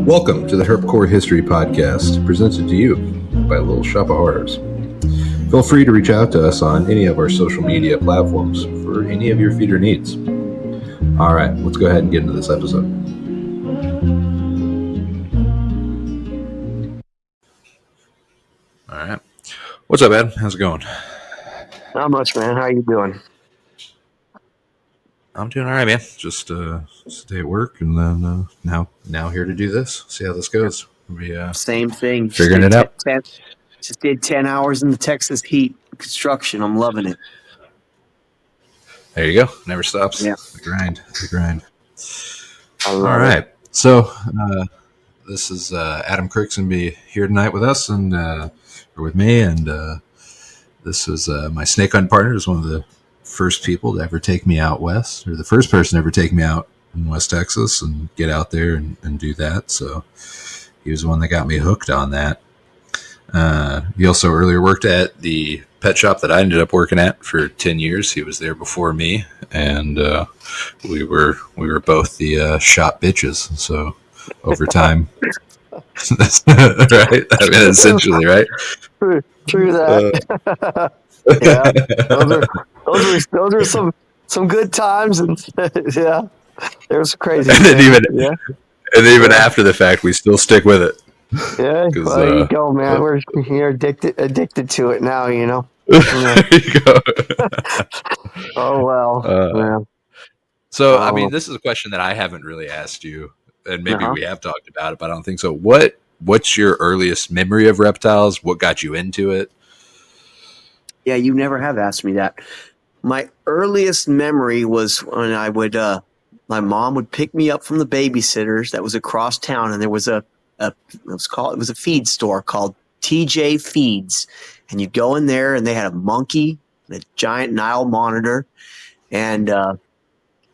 Welcome to the Herpcore History podcast, presented to you by Little Shop of Horrors. Feel free to reach out to us on any of our social media platforms for any of your feeder needs. All right, let's go ahead and get into this episode. All right. What's up, Ed? How's it going? Not much, man. How you doing? I'm doing all right, man. Just a day at work, and then now here to do this. See how this goes. Same thing. Figuring it out. Just did 10 hours in the Texas heat construction. I'm loving it. There you go. Never stops. Yeah. The grind. All right. So this is Adam Krick's going to be here tonight with us and or with me, and this was my snake hunt partner. Is one of the first people to ever take me out west, or the first person to ever take me out in West Texas and get out there and do that. So he was the one that got me hooked on that. He also earlier worked at the pet shop that I ended up working at for 10 years. He was there before me, and we were both the shop bitches. So over time, that's right. I mean, essentially, right? True that. Yeah, those are some good times, and yeah, there's crazy. And then even after the fact, we still stick with it. Yeah, well, there you go, man. You're addicted to it now, you know. There you go. Oh well. Yeah. So, I mean, this is a question that I haven't really asked you, and maybe we have talked about it, but I don't think so. What's your earliest memory of reptiles? What got you into it? Yeah, you never have asked me that. My earliest memory was when I would, my mom would pick me up from the babysitters that was across town, and there was it was a feed store called TJ Feeds, and you'd go in there, and they had a monkey, and a giant Nile monitor, and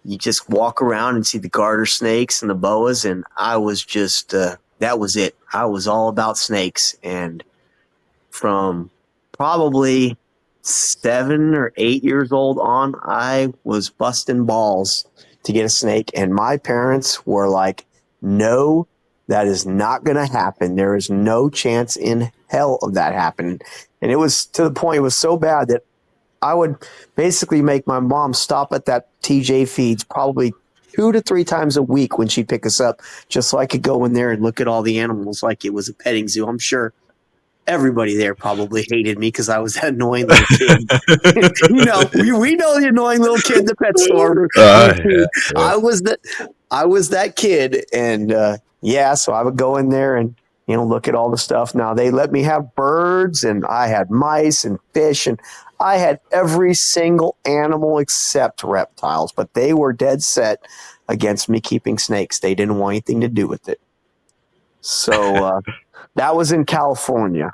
you just walk around and see the garter snakes and the boas, and I was just that was it. I was all about snakes, and from probably 7 or 8 years old on, I was busting balls to get a snake, and my parents were like, no, that is not going to happen. There is no chance in hell of that happening. And it was to the point, it was so bad that I would basically make my mom stop at that TJ Feeds probably 2 to 3 times a week when she'd pick us up, just so I could go in there and look at all the animals like it was a petting zoo. I'm sure everybody there probably hated me because I was that annoying little kid. You know, we know the annoying little kid in the pet store. Yeah. I was that kid, and so I would go in there and look at all the stuff. Now they let me have birds, and I had mice and fish, and I had every single animal except reptiles. But they were dead set against me keeping snakes. They didn't want anything to do with it. So. That was in California.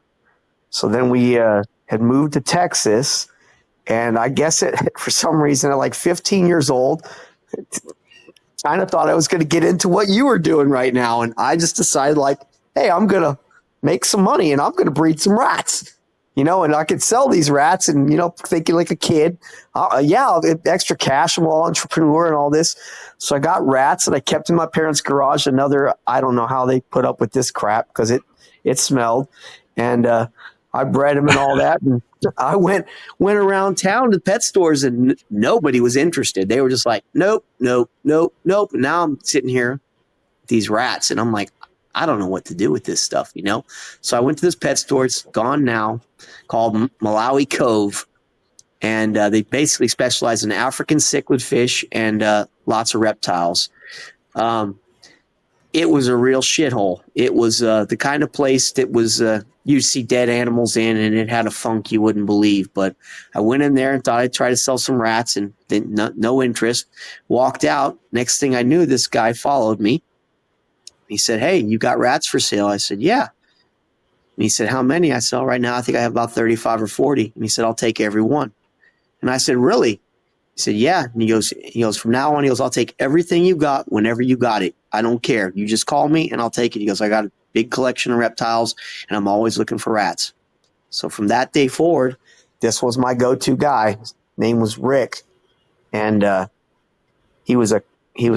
So then we had moved to Texas, and I guess for some reason at like 15 years old, kind of thought I was going to get into what you were doing right now. And I just decided like, hey, I'm going to make some money and I'm going to breed some rats, and I could sell these rats and, thinking like a kid, I'll get extra cash. I'm all entrepreneur and all this. So I got rats and I kept in my parents' garage I don't know how they put up with this crap because it smelled, and I bred them and all that. And I went around town to pet stores, and nobody was interested. They were just like, nope. And now I'm sitting here with these rats, and I'm like, I don't know what to do with this stuff, So I went to this pet store. It's gone now, called Malawi Cove, and they basically specialize in African cichlid fish and lots of reptiles. It was a real shithole. It was the kind of place that was you see dead animals in, and it had a funk you wouldn't believe. But I went in there and thought I'd try to sell some rats, and no interest. Walked out. Next thing I knew, this guy followed me. He said, "Hey, you got rats for sale?" I said, "Yeah." And he said, "How many?" I said, "Right now, I think I have about 35 or 40. And he said, "I'll take every one." And I said, "Really?" He said, "Yeah." And he goes, "From now on," I'll take everything you got whenever you got it. I don't care. You just call me and I'll take it. He goes, "I got a big collection of reptiles and I'm always looking for rats." So from that day forward, this was my go-to guy. His name was Rick. And he was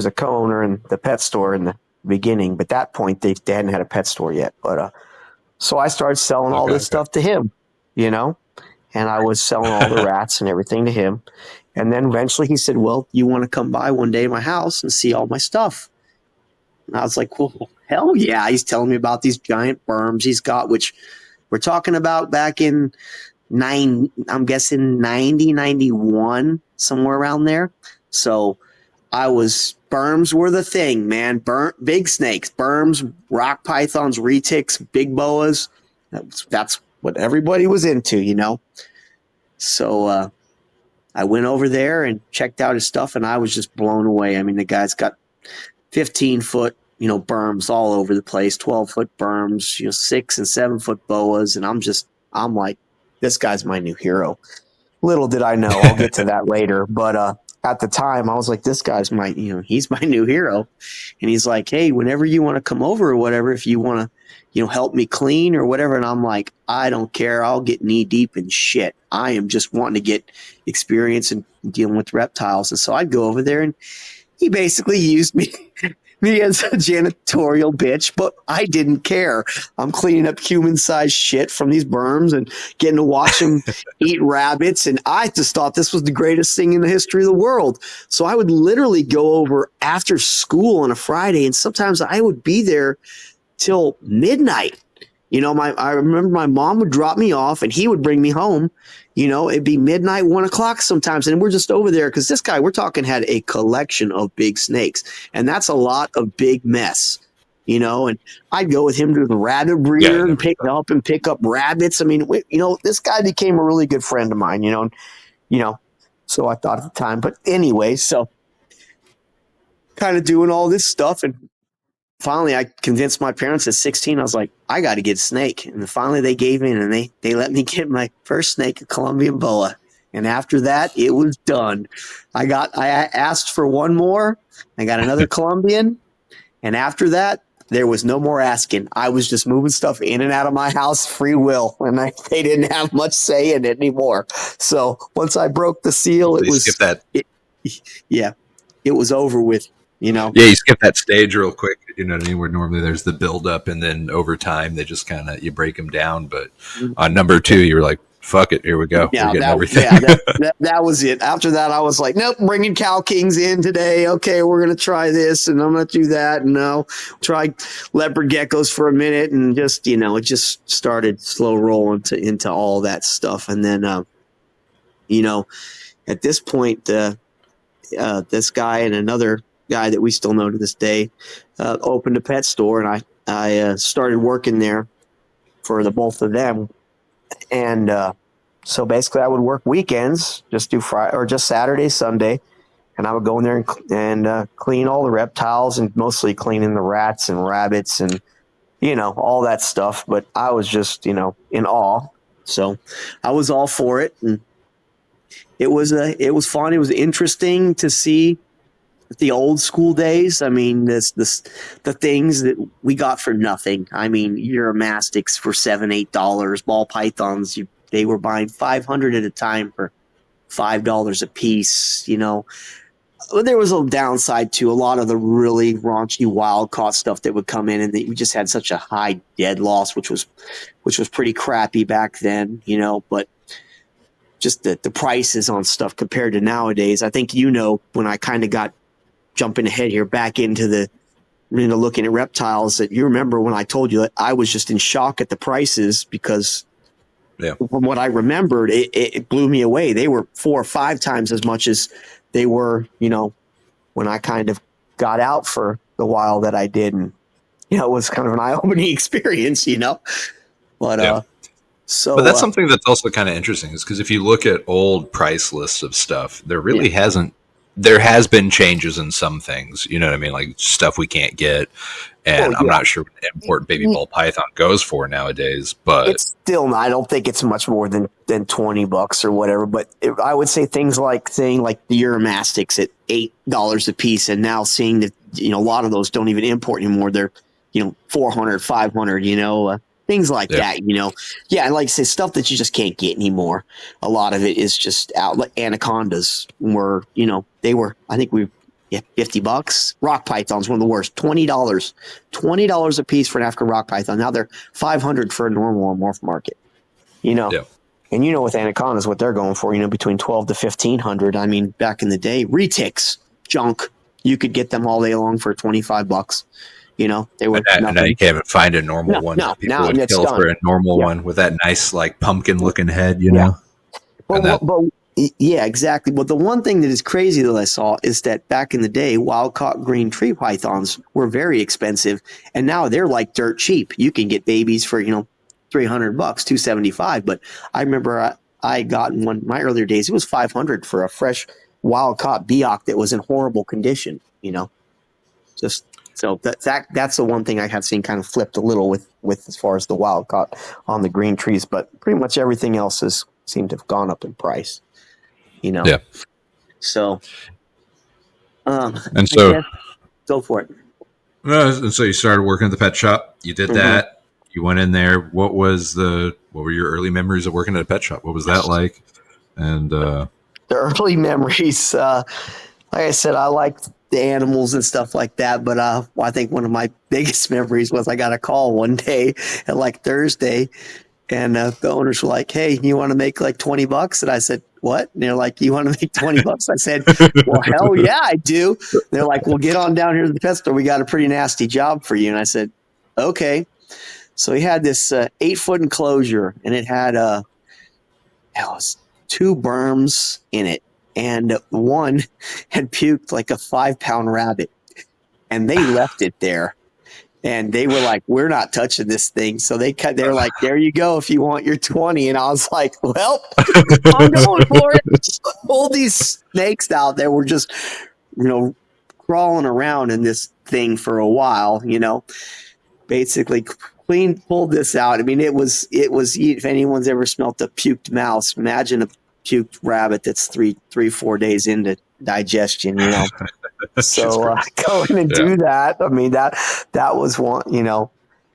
a co-owner in the pet store in the beginning, but at that point they hadn't had a pet store yet. But so I started selling all this stuff to him, and I was selling all the rats and everything to him. And then eventually he said, well, you want to come by one day at my house and see all my stuff? And I was like, well, hell yeah. He's telling me about these giant berms he's got, which we're talking about back in I'm guessing 90, 91, somewhere around there. So berms were the thing, man. Big snakes, berms, rock pythons, retics, big boas. That's what everybody was into, So I went over there and checked out his stuff, and I was just blown away. I mean, the guy's got 15-foot, berms all over the place, 12-foot berms, 6 and 7-foot boas, and I'm like, this guy's my new hero. Little did I know, I'll get to that later, but at the time I was like, this guy's he's my new hero. And he's like, hey, whenever you want to come over or whatever, if you want to, help me clean or whatever. And I'm like, I don't care. I'll get knee deep in shit. I am just wanting to get experience in dealing with reptiles. And so I'd go over there, and he basically used me as a janitorial bitch, but I didn't care. I'm cleaning up human-sized shit from these berms and getting to watch them eat rabbits, and I just thought this was the greatest thing in the history of the world. So I would literally go over after school on a Friday, and sometimes I would be there till midnight. I remember my mom would drop me off, and he would bring me home. It'd be midnight, 1 o'clock sometimes, and we're just over there because this guy, we're talking, had a collection of big snakes, and that's a lot of big mess, and I'd go with him to the rabbit breeder and pick up rabbits. I mean, this guy became a really good friend of mine, so I thought at the time. But anyway, so kind of doing all this stuff, and finally I convinced my parents at 16. I was like, I got to get a snake. And finally they gave in, and they let me get my first snake, a Colombian boa. And after that, it was done. I asked for one more. I got another Colombian. And after that, there was no more asking. I was just moving stuff in and out of my house, free will. And they didn't have much say in it anymore. So once I broke the seal, it was over with. Yeah, you skip that stage real quick, you know what I mean, where normally there's the build up, and then over time they just kind of, you break them down. But on number 2, you were like, fuck it, here we go. Yeah, we're getting everything. That was it. After that, I was like, nope, bringing cow kings in today. Okay, we're going to try this, and I'm going to do that. And no, try leopard geckos for a minute, and just, it just started slow rolling into all that stuff. And then, at this point, this guy and another guy that we still know to this day opened a pet store, and I started working there for the both of them. And so basically I would work weekends, just do Friday or just Saturday, Sunday, and I would go in there and clean all the reptiles, and mostly cleaning the rats and rabbits and all that stuff. But I was just in awe, so I was all for it, and it was fun. It was interesting to see the old school days. I mean, the things that we got for nothing. I mean, Euromastics for $7-8, ball pythons, they were buying 500 at a time for $5 a piece. There was a downside to a lot of the really raunchy wild caught stuff that would come in, and we just had such a high dead loss, which was pretty crappy back then. But just the prices on stuff compared to nowadays. I think when I kind of got jumping ahead here back into looking at reptiles, that you remember when I told you that I was just in shock at the prices, because from what I remembered, it blew me away. They were 4 or 5 times as much as they were, when I kind of got out for the while that I did. And, it was kind of an eye-opening experience, but, But that's something that's also kind of interesting, is because if you look at old price lists of stuff, there has been changes in some things, you know what I mean? Like stuff we can't get. And I'm not sure what an import baby ball python goes for nowadays, but it's still, I don't think it's much more than $20 or whatever. But I would say things like the Euromastics at $8 a piece. And now seeing that, a lot of those don't even import anymore. They're, 400, 500, things like that, Yeah, and like I say, stuff that you just can't get anymore. A lot of it is just out. Like anacondas were, they were, I think Yeah, $50. Rock python's one of the worst. $20 a piece for an African rock python. Now they're $500 for a normal or morph market. Yeah. And with anacondas, what they're going for, between $1,200 to $1,500. I mean, back in the day, retics, junk, you could get them all day long for $25. They were and now you can't even find a normal one that people would kill done. for a normal one with that nice like pumpkin looking head, you know. But yeah, exactly. But the one thing that is crazy that I saw is that back in the day, wild caught green tree pythons were very expensive, and now they're like dirt cheap. You can get babies for $300, $275. But I remember I got in my earlier days, it was $500 for a fresh wild caught biak that was in horrible condition. Just so that's the one thing I have seen kind of flipped a little with as far as the wild caught on the green trees, but pretty much everything else has seemed to have gone up in price. Yeah. So, and so go for it. And so you started working at the pet shop. You did that. You went in there. What were your early memories of working at a pet shop? What was that like? And the early memories, like I said, I liked the animals and stuff like that. But I think one of my biggest memories was I got a call one day at like Thursday. And the owners were like, "Hey, you want to make like $20?" And I said, "What?" And they're like, "You want to make $20?" I said, "Well, hell yeah, I do." And they're like, "Well, get on down here to the pet store. We got a pretty nasty job for you." And I said, "Okay." So he had this 8-foot enclosure, and it had it was 2 berms in it, and one had puked like a 5-pound rabbit, and they left it there. And they were like, "We're not touching this thing." So they're like, "There you go, if you want your 20." And I was like, "Well, I'm going for it." All these snakes out there were just, crawling around in this thing for a while, basically pulled this out. I mean, it was, if anyone's ever smelt a puked mouse, imagine a puked rabbit that's 4 days into digestion, So go in and do that. I mean, that was one,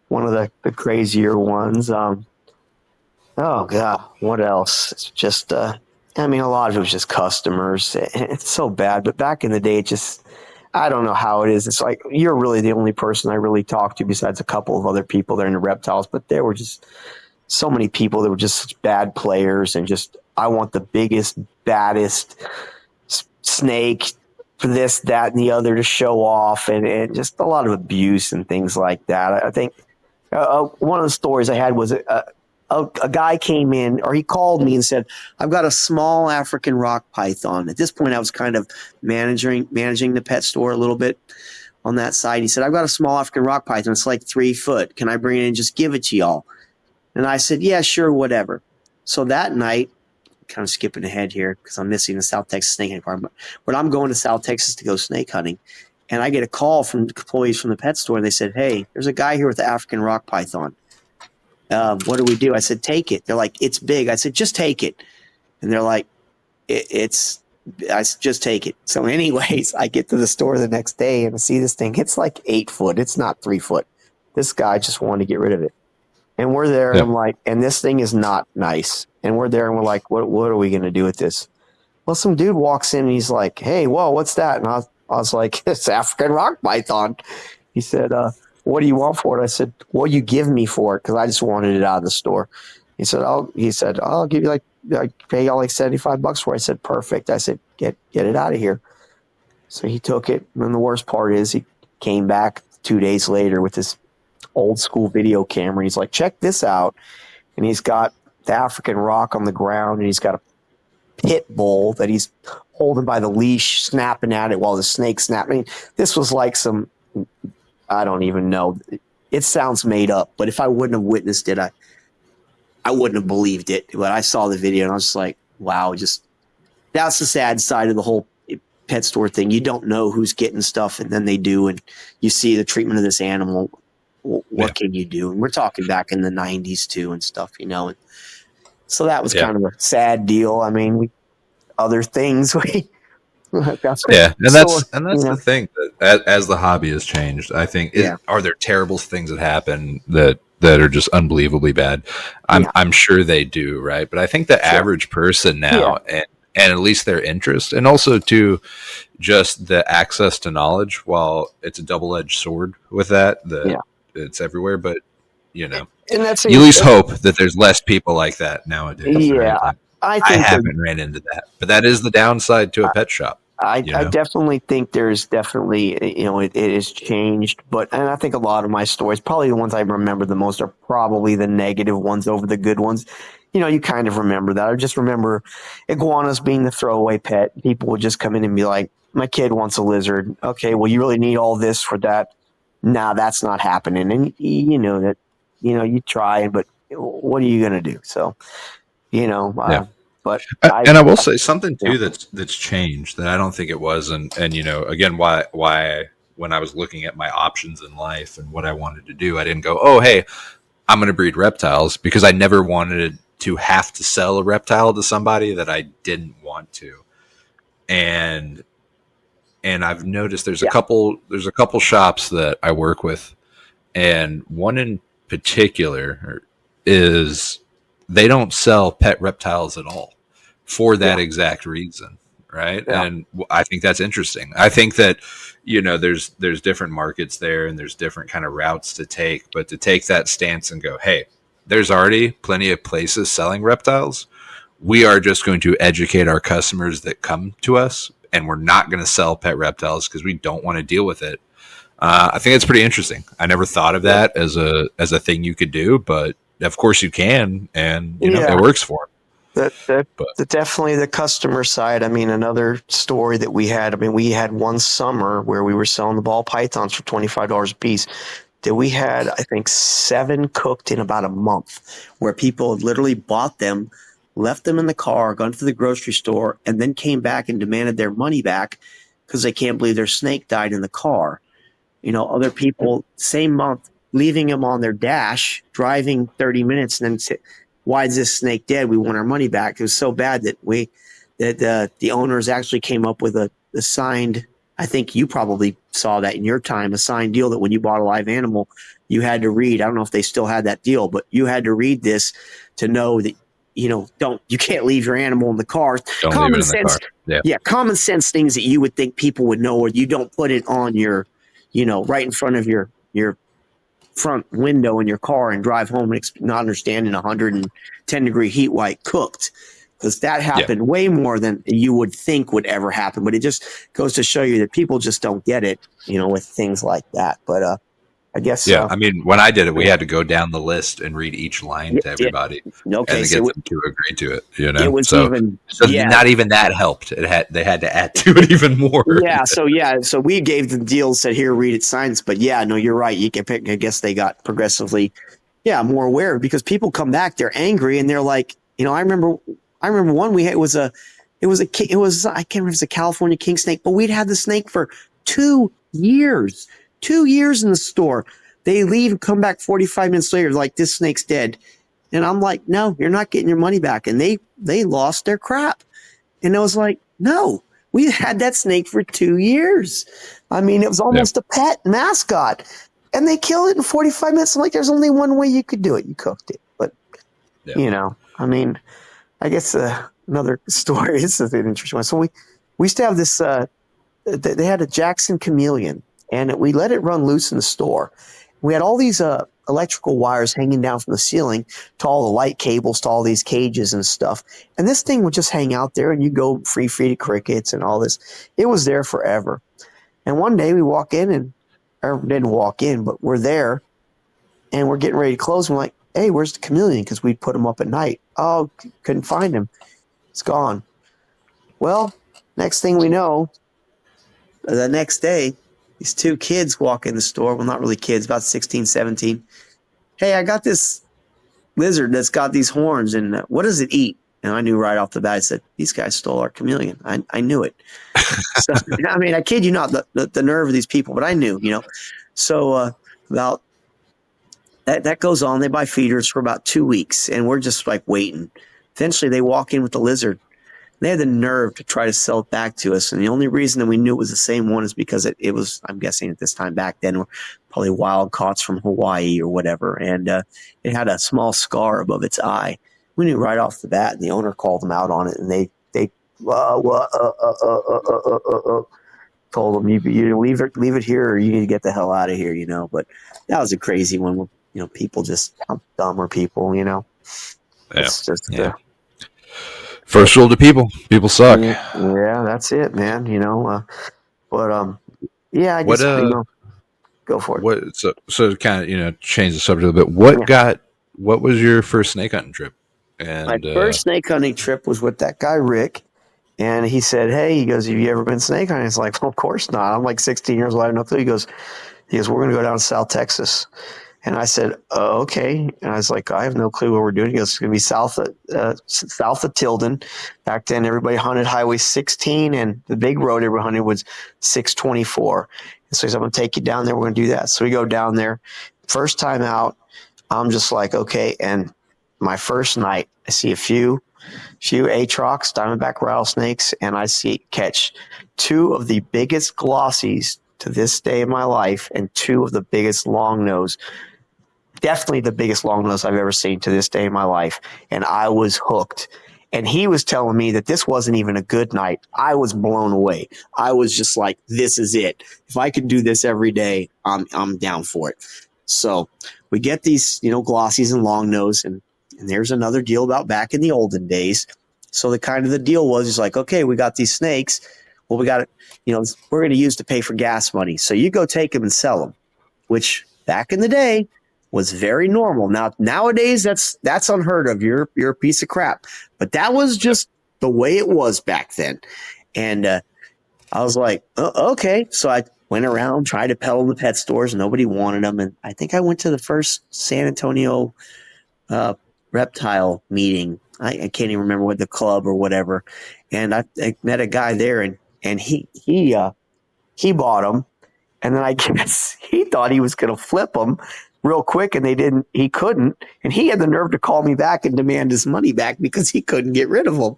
one of the crazier ones. Oh God, what else? It's just, a lot of it was just customers. It's so bad, but back in the day, I don't know how it is. It's like, you're really the only person I really talked to besides a couple of other people that are into reptiles, but there were just so many people that were just such bad players, and just, I want the biggest, baddest snake for this, that, and the other to show off, and just a lot of abuse and things like that. I think one of the stories I had was a guy came in, or he called me and said, "I've got a small African rock python." At this point, I was kind of managing the pet store a little bit on that side. He said, "I've got a small African rock python. It's like 3 foot. Can I bring it in and just give it to y'all?" And I said, "Yeah, sure, whatever." So that night, kind of skipping ahead here because I'm missing the South Texas snake hunting department, but I'm going to South Texas to go snake hunting, and I get a call from employees from the pet store, and they said, "Hey, there's a guy here with the African rock python. What do we do?" I said, "Take it." They're like, "It's big." I said, "Just take it." And they're like, I said, "Just take it." So anyways, I get to the store the next day and I see this thing. It's like 8 foot. It's not 3 foot. This guy just wanted to get rid of it. And we're there, and I'm like, and this thing is not nice. And we're there, and we're like, what are we going to do with this? Well, some dude walks in, and he's like, "Hey, whoa, what's that?" And I was like, "It's African rock python." He said, "What do you want for it?" I said, "Well, you give me for it," because I just wanted it out of the store. He said, "I'll give you pay y'all like $75 for it." I said, "Perfect." I said, get it out of here." So he took it. And the worst part is he came back 2 days later with this old school video camera. He's like, "Check this out." And he's got the African rock on the ground, and he's got a pit bull that he's holding by the leash, snapping at it while the snake's snapping. I mean, this was like some, I don't even know. It sounds made up, but if I wouldn't have witnessed it, I wouldn't have believed it. But I saw the video, and I was just like, wow, that's the sad side of the whole pet store thing. You don't know who's getting stuff, and then they do, and you see the treatment of this animal. What can you do? And we're talking back in the 90s too and stuff, And so that was kind of a sad deal. I mean, other things we and that's the thing that as the hobby has changed, I think are there terrible things that happen that are just unbelievably bad? I'm sure they do, right? But I think the average person now and at least their interest, and also to just the access to knowledge. While it's a double-edged sword with that Yeah. it's everywhere, but you know, And that's you at least hope that there's less people like that nowadays, right? yeah. I I think haven't ran into that, but that is the downside to a pet shop. You I know, definitely think there's definitely, it has changed, and I think a lot of my stories, probably the ones I remember the most, are probably the negative ones over the good ones. You kind of remember that. I just remember iguanas being the throwaway pet. People would just come in and be like, my kid wants a lizard. Okay, well, you really need all this for that. Nah, that's not happening. And you know that, you try, but what are you going to do? So, yeah. but And I will say something yeah, too that's changed that I don't think it was, and again, why when I was looking at my options in life and what I wanted to do, I didn't go, oh hey, I'm going to breed reptiles, because I never wanted to have to sell a reptile to somebody that I didn't want to. And I've noticed yeah, there's a couple shops that I work with, and one in particular is they don't sell pet reptiles at all for yeah, that exact reason, right? yeah, And I think that's interesting. I think that there's different markets there, and there's different kind of routes to take, but to take that stance and go, hey, there's already plenty of places selling reptiles. We are just going to educate our customers that come to us, and we're not going to sell pet reptiles because we don't want to deal with it. I think it's pretty interesting. I never thought of yeah. that as a thing you could do, but of course you can, and it Yeah. works for That that them. that definitely the customer side. I mean, another story that we had. I mean, we had one summer where we were selling the ball pythons for $25 a piece. That we had, I think, 7 cooked in about a month, where people had literally bought them, left them in the car, gone to the grocery store, and then came back and demanded their money back because they can't believe their snake died in the car. Other people, same month, leaving them on their dash, driving 30 minutes, and then say, why is this snake dead? We want our money back. It was so bad that the owners actually came up with a signed, I think you probably saw that in your time, a signed deal that when you bought a live animal, you had to read. I don't know if they still had that deal, but you had to read this to know that, you can't leave your animal in the car. Don't leave it Common in the sense. car. Yeah. Yeah. Common sense things that you would think people would know, or you don't put it on your, right in front of your front window in your car and drive home and not understanding 110-degree heat white cooked, because that Yeah. happened way more than you would think would ever happen. But it just goes to show you that people just don't get it, with things like that. But I guess Yeah. I mean, when I did it, we yeah, had to go down the list and read each line to yeah, everybody okay, and to get so them to agree to it, it was So, even so yeah. not even that helped. They had to add to it even more. So we gave the deal, said here, read it, signs. But yeah, no, you're right. You can pick. I guess they got progressively, more aware, because people come back, they're angry, and they're like, I remember one we had, it was I can't remember if it was a California king snake, but we'd had the snake for 2 years, 2 years in the store. They leave, come back 45 minutes later, like, this snake's dead, and I'm like, no, you're not getting your money back, and they lost their crap, and I was like, no. We had that snake for 2 years. I mean, it was almost a pet mascot. And they killed it in 45 minutes. I'm like, there's only one way you could do it. You cooked it. But, I mean, I guess another story. This is an interesting one. So we used to have this, they had a Jackson chameleon, and we let it run loose in the store. We had all these electrical wires hanging down from the ceiling to all the light cables to all these cages and stuff. And this thing would just hang out there, and you go free to crickets and all this. It was there forever. And one day we walk in, or didn't walk in, but we're there, and we're getting ready to close. And we're like, hey, where's the chameleon? Because we'd put him up at night. Oh, couldn't find him. It's gone. Well, next thing we know, the next day, these 2 kids walk in the store. Well, not really kids, about 16, 17. Hey, I got this lizard that's got these horns, and what does it eat? And I knew right off the bat. I said, these guys stole our chameleon. I knew it. So, I mean, I kid you not, the nerve of these people, but I knew, So about that goes on. They buy feeders for about 2 weeks, and we're just like waiting. Eventually, they walk in with the lizard. They had the nerve to try to sell it back to us. And the only reason that we knew it was the same one is because it was, I'm guessing at this time back then, probably wild caughts from Hawaii or whatever. And it had a small scar above its eye. We knew right off the bat, and the owner called them out on it. And they what, told him, you leave it here, or you need to get the hell out of here, But that was a crazy one. Where, people just how dumb are people, Yeah. It's just, Yeah. First rule to people: people suck. yeah, that's it, man. But yeah, I What just go for it. what so to kind of change the subject a bit. Yeah. What was your first snake hunting trip? My And first snake hunting trip was with that guy Rick, and he said, "Hey," he goes, "Have you ever been snake hunting?" It's like, well, of course not. I'm like 16 years old. I have no clue. He goes, "We're going to go down to South Texas." And I said, "Okay." And I was like, "I have no clue what we're doing." He goes, "It's going to be south of Tilden." Back then, everybody hunted Highway 16, and the big road everyone hunted was 624. And so he said, "I'm going to take you down there. We're going to do that." So we go down there. First time out, I'm just like, okay. And my first night, I see a few atrox, diamondback rattlesnakes, and I see catch two of the biggest glossies to this day in my life, and two of the biggest long nose. Definitely the biggest long nose I've ever seen to this day in my life. And I was hooked. And he was telling me that this wasn't even a good night. I was blown away. I was just like, this is it. If I could do this every day, I'm down for it. So we get these, glossies and long nose, and there's another deal about back in the olden days. So the deal was, it's like, okay, we got these snakes. Well, we got it, we're going to use to pay for gas money. So you go take them and sell them, which back in the day was very normal. Now nowadays that's unheard of. You're a piece of crap. But that was just the way it was back then. And I was like, oh, okay. So I went around, tried to peddle in the pet stores. Nobody wanted them. And I think I went to the first San Antonio reptile meeting. I can't even remember what the club or whatever. And I met a guy there, and he bought them. And then I guess he thought he was going to flip them real quick, and he couldn't. And he had the nerve to call me back and demand his money back because he couldn't get rid of them.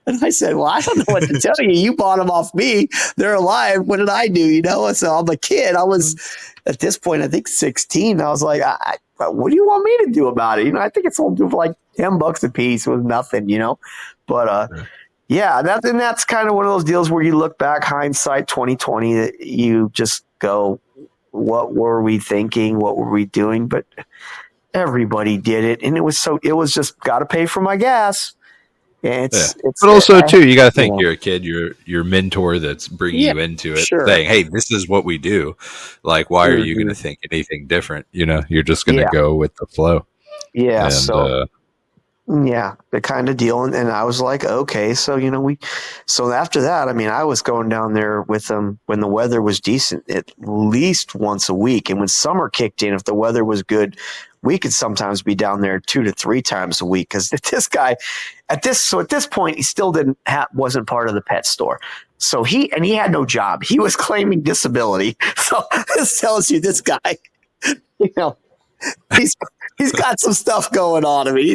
And I said, well, I don't know what to tell you. You bought them off me. They're alive. What did I do? So I'm a kid. I was, at this point, I think 16. I was like, what do you want me to do about it? I think it's sold for like $10 a piece. It was nothing, But yeah, that's kind of one of those deals where you look back, hindsight 2020, that you just go, what were we thinking? What were we doing? But everybody did it, and it was just got to pay for my gas. yeah. It's But also too, you got to think yeah, you're a kid. Your mentor that's bringing yeah, you into it, sure, saying, "Hey, this is what we do." Like, why are you going hmm, to think anything different? You're just going to yeah, go with the flow. yeah. And So yeah, the kind of deal. And I was like, okay, so, so after that, I mean, I was going down there with them when the weather was decent, at least once a week. And when summer kicked in, if the weather was good, we could sometimes be down there 2 to 3 times a week. Cause this guy at this point, he still wasn't part of the pet store. So he had no job. He was claiming disability. So this tells you this guy, you know, he's he's got some stuff going on. I mean,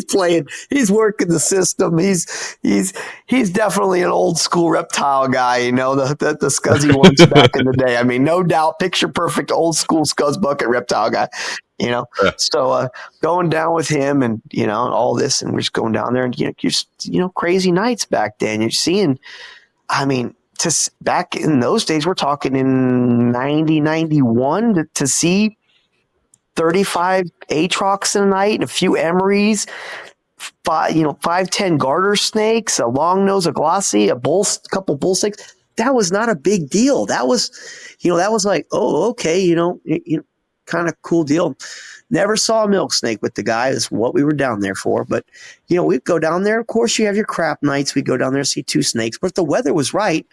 he's working the system. He's definitely an old school reptile guy, the scuzzy ones back in the day. I mean, no doubt, picture perfect old school scuzz bucket reptile guy. yeah, So going down with him, and all this, and we're just going down there, and crazy nights back then. You're seeing, I mean, back in those days, we're talking in 91 to see 35 atrox in a night, and a few emerys, 5-10 garter snakes, a long nose, a glossy, a couple bull snakes. That was not a big deal. That was, that was like, oh, okay, kind of cool deal. Never saw a milk snake with the guy. That's what we were down there for. But, we'd go down there. Of course, you have your crap nights. We'd go down there and see 2 snakes. But if the weather was right,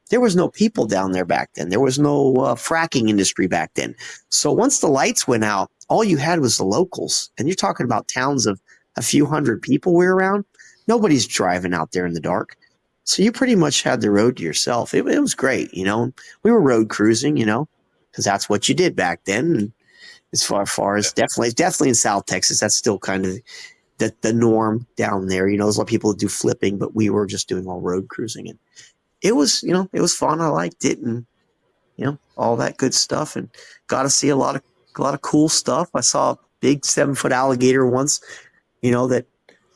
there was no people down there back then. There was no fracking industry back then. So once the lights went out, all you had was the locals. And you're talking about towns of a few hundred people we were around. Nobody's driving out there in the dark. So you pretty much had the road to yourself. It was great, We were road cruising, because that's what you did back then. And as far as definitely in South Texas, that's still kind of the norm down there. There's a lot of people that do flipping, but we were just doing all road cruising, and it was, it was fun. I liked it, and all that good stuff, and got to see a lot of cool stuff. I saw a big 7-foot alligator once, that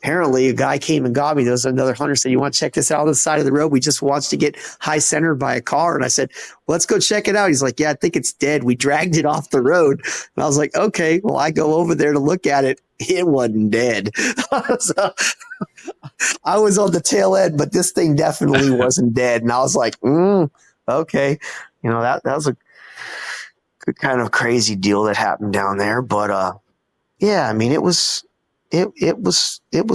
apparently a guy came and got me. There was another hunter said, you want to check this out on the side of the road? We just watched it get high centered by a car. And I said, well, let's go check it out. He's like, yeah, I think it's dead. We dragged it off the road. And I was like, okay, well, I go over there to look at it. It wasn't dead. So I was on the tail end, but this thing definitely wasn't dead. And I was like, okay. You know, that was a good kind of crazy deal that happened down there. But yeah, I mean, it was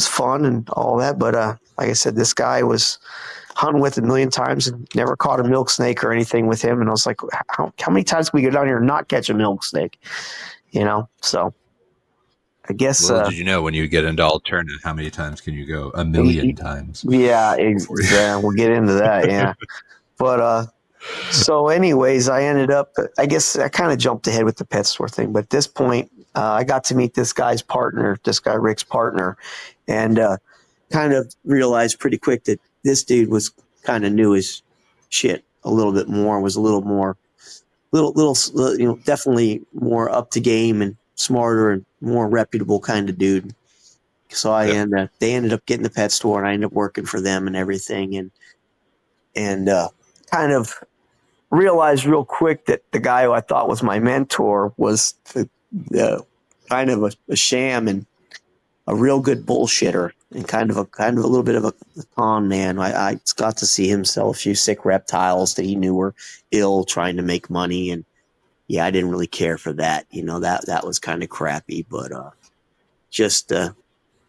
fun and all that. But like I said, this guy was hunting with a million times and never caught a milk snake or anything with him. And I was like, how many times can we go down here and not catch a milk snake? You know, so I guess. Well, did you know when you get into alternate, how many times can you go? A million times. Yeah, we'll get into that. Yeah, but so anyways, I ended up. I guess I kind of jumped ahead with the pet store thing, but at this point, I got to meet this guy's partner, this guy Rick's partner, and kind of realized pretty quick that this dude was kind of knew his shit a little bit more, was a little more, definitely more up to game and smarter and more reputable kind of dude. So they ended up getting the pet store, and I ended up working for them and everything, and kind of realized real quick that the guy who I thought was my mentor was kind of a sham and a real good bullshitter, and kind of a little bit of a con man. I got to see him sell a few sick reptiles that he knew were ill, trying to make money, and yeah, I didn't really care for that. You know, that was kind of crappy, but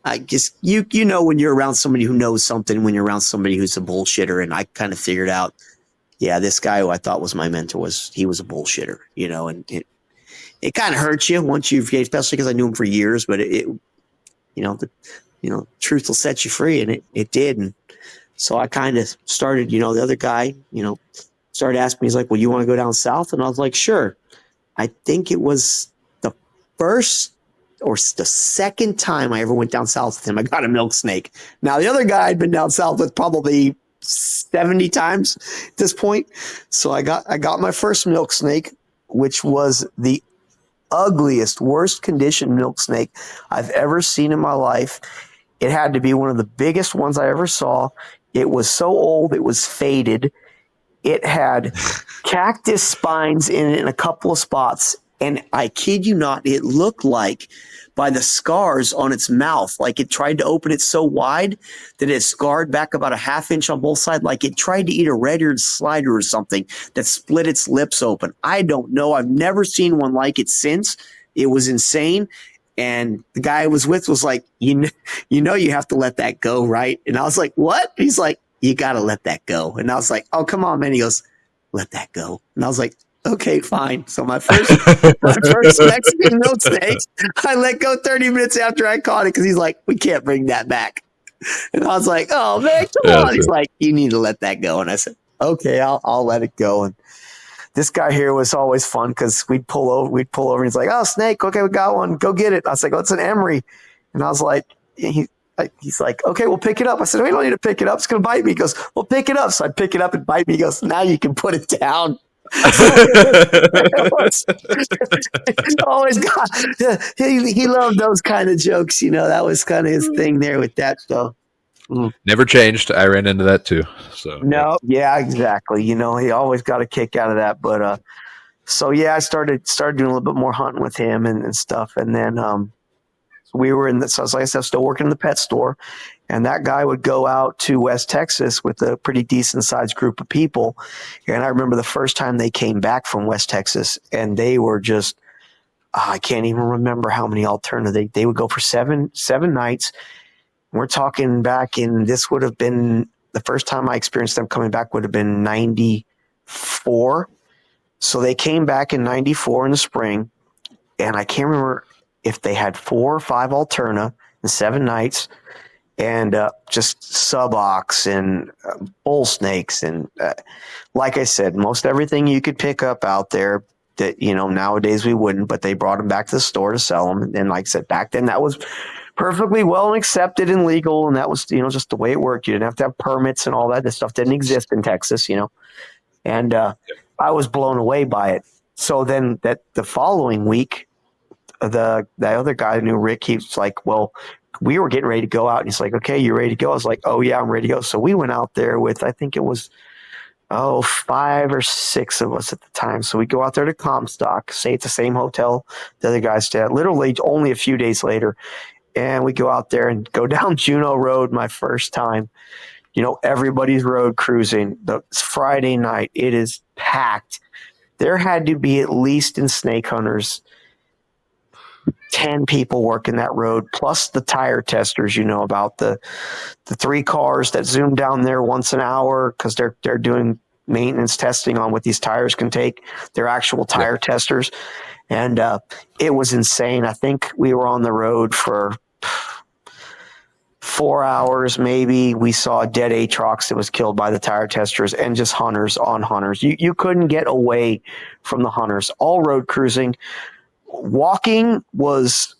I guess you know when you're around somebody who knows something, when you're around somebody who's a bullshitter, and I kind of figured out, yeah, this guy who I thought was my mentor he was a bullshitter, you know, and it kind of hurts you once especially because I knew him for years, but truth will set you free, and it did. And so I kind of started, the other guy, started asking me, he's like, well, you want to go down south? And I was like, sure. I think it was the first or the second time I ever went down south with him, I got a milk snake. Now, the other guy I'd been down south with probably 70 times at this point. So I got my first milk snake, which was the ugliest, worst conditioned milk snake I've ever seen in my life. It had to be one of the biggest ones I ever saw. It was so old, it was faded. It had cactus spines in it in a couple of spots. And I kid you not, it looked like by the scars on its mouth, like it tried to open it so wide that it scarred back about a ½ inch on both sides, like it tried to eat a red-eared slider or something that split its lips open. I don't know. I've never seen one like it since. It was insane. And the guy I was with was like, you have to let that go, right? And I was like, what? He's like, you got to let that go. And I was like, oh, come on, man. He goes, let that go. And I was like, okay, fine. So my first Mexican milk snake, I let go 30 minutes after I caught it because he's like, we can't bring that back. And I was like, oh, man, come on. He's like, you need to let that go. And I said, okay, I'll let it go. And this guy here was always fun because we'd pull over and he's like, oh, snake. Okay, we got one. Go get it. I was like, oh, it's an emery. And I was like, he's like, okay, we'll pick it up. I said, we don't need to pick it up. It's going to bite me. He goes, well, pick it up. So I pick it up and bite me. He goes, now you can put it down. Always got, he loved those kind of jokes. That was kind of his thing there with that stuff. Never changed. I ran into that too. So no, yeah, exactly. He always got a kick out of that. But so yeah, I started doing a little bit more hunting with him and stuff. And then we were so like I said, still working in the pet store, and that guy would go out to West Texas with a pretty decent sized group of people. And I remember the first time they came back from West Texas, and they were just, I can't even remember how many alternatives. They would go for seven nights. We're talking back in, this would have been, the first time I experienced them coming back would have been 94. So they came back in 94 in the spring, and I can't remember if they had 4 or 5 alterna in 7 nights, and just subox and bull snakes. And like I said, most everything you could pick up out there that, nowadays we wouldn't, but they brought them back to the store to sell them. And like I said, back then that was perfectly well accepted and legal. And that was, just the way it worked. You didn't have to have permits and all that. This stuff didn't exist in Texas, and I was blown away by it. So then the following week, the other guy who knew Rick, he was like, well, we were getting ready to go out, and he's like, okay, you ready to go? I was like, oh yeah, I'm ready to go. So we went out there with, I think it was, 5 or 6 of us at the time. So we go out there to Comstock, stay at the same hotel the other guys stayed at, literally only a few days later. And we go out there and go down Juneau Road my first time. Everybody's road cruising. It's Friday night. It is packed. There had to be, at least in Snake Hunters, 10 people working that road, plus the tire testers, about the 3 cars that zoom down there once an hour because they're doing maintenance testing on what these tires can take. They're actual tire testers. And it was insane. I think we were on the road for 4 hours, maybe. We saw a dead Atrox that was killed by the tire testers, and just hunters on hunters. You couldn't get away from the hunters. All road cruising. Walking was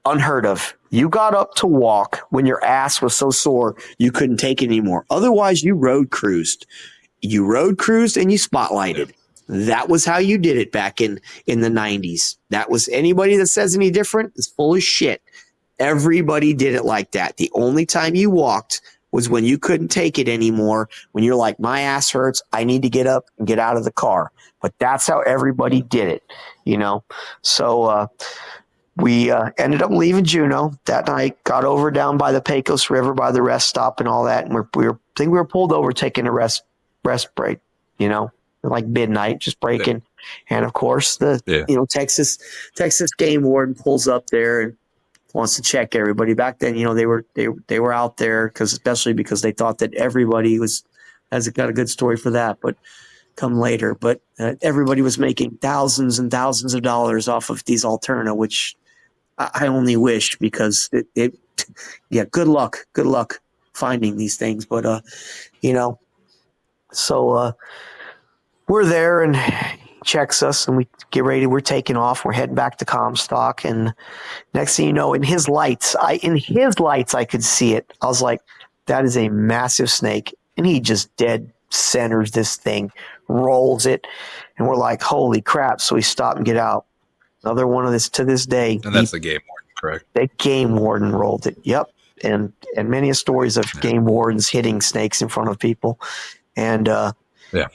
unheard of. You got up to walk when your ass was so sore you couldn't take it anymore. Otherwise, you road cruised. You road cruised and you spotlighted. That was how you did it back in the 90s. That was, anybody that says any different is full of shit. Everybody did it like that. The only time you walked was when you couldn't take it anymore, when you're like, my ass hurts, I need to get up and get out of the car. But that's how everybody did it, So we ended up leaving Juneau that night, got over down by the Pecos River by the rest stop and all that, and we were pulled over taking a rest break, like midnight, just breaking. And of course, the Texas game warden pulls up there and wants to check everybody. Back then, they were out there especially because they thought that everybody has got a good story for that, but come later. But everybody was making thousands and thousands of dollars off of these Alterna, which I only wish, because good luck finding these things. But so we're there, and checks us, and we get ready. We're taking off. We're heading back to Comstock, and next thing you know, in his lights, I could see it. I was like, that is a massive snake, and he just dead centers this thing, rolls it, and we're like, holy crap. So we stop and get out. Another one of this to this day. And that's the game warden, correct? The game warden rolled it. Yep. And many stories of game wardens hitting snakes in front of people. And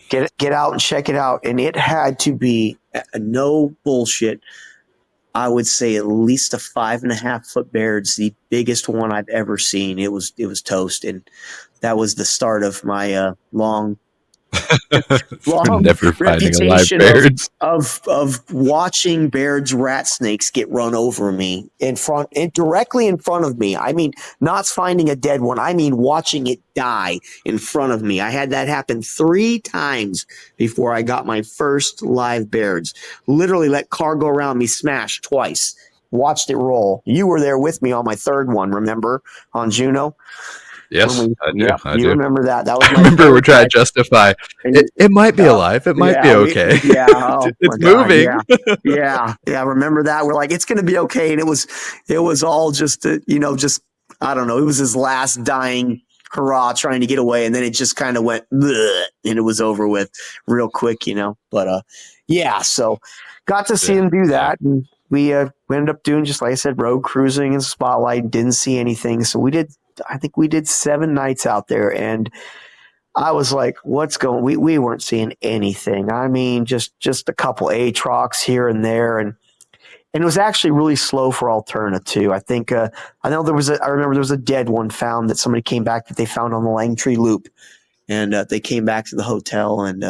get out and check it out. And it had to be, no bullshit, I would say at least a 5.5 foot Baird's, the biggest one I've ever seen. It was toast. And that was the start of my long never finding a live Baird's of watching Baird's rat snakes get run over me directly in front of me. I mean, not finding a dead one. I mean, watching it die in front of me. I had that happen 3 times before I got my first live Baird's. Literally let car go around me, smash twice. Watched it roll. You were there with me on my 3rd one, remember, on Juneau? Yes, I do. I do. Remember that? That was. I remember we're trying to justify it. Might be alive. It might be okay. It's moving. Yeah. Remember that? We're like, it's going to be okay, and it was all just I don't know. It was his last dying hurrah, trying to get away, and then it just kind of went, bleh, and it was over with real quick, But so got to see him do that, and we ended up doing, just like I said, road cruising and spotlight. Didn't see anything, so I think we did 7 nights out there, and I was like, what's going, we weren't seeing anything. I mean, just a couple Atrox here and there. And it was actually really slow for Alterna too. I think, I remember there was a dead one found that somebody came back that they found on the Langtree Loop, and they came back to the hotel. And,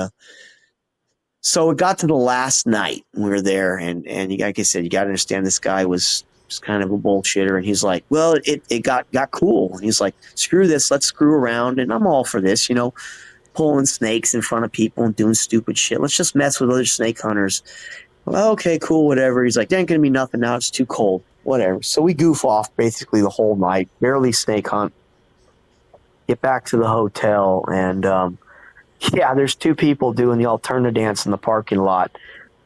so it got to the last night we were there, and like I said, you got to understand, this guy was kind of a bullshitter, and he's like, well, it got cool, and he's like, screw this, let's screw around, and I'm all for this, pulling snakes in front of people and doing stupid shit. Let's just mess with other snake hunters. Well, okay, cool, whatever. He's like, there ain't gonna be nothing now, it's too cold, whatever. So we goof off basically the whole night, barely snake hunt, get back to the hotel, and there's 2 people doing the Alterna dance in the parking lot.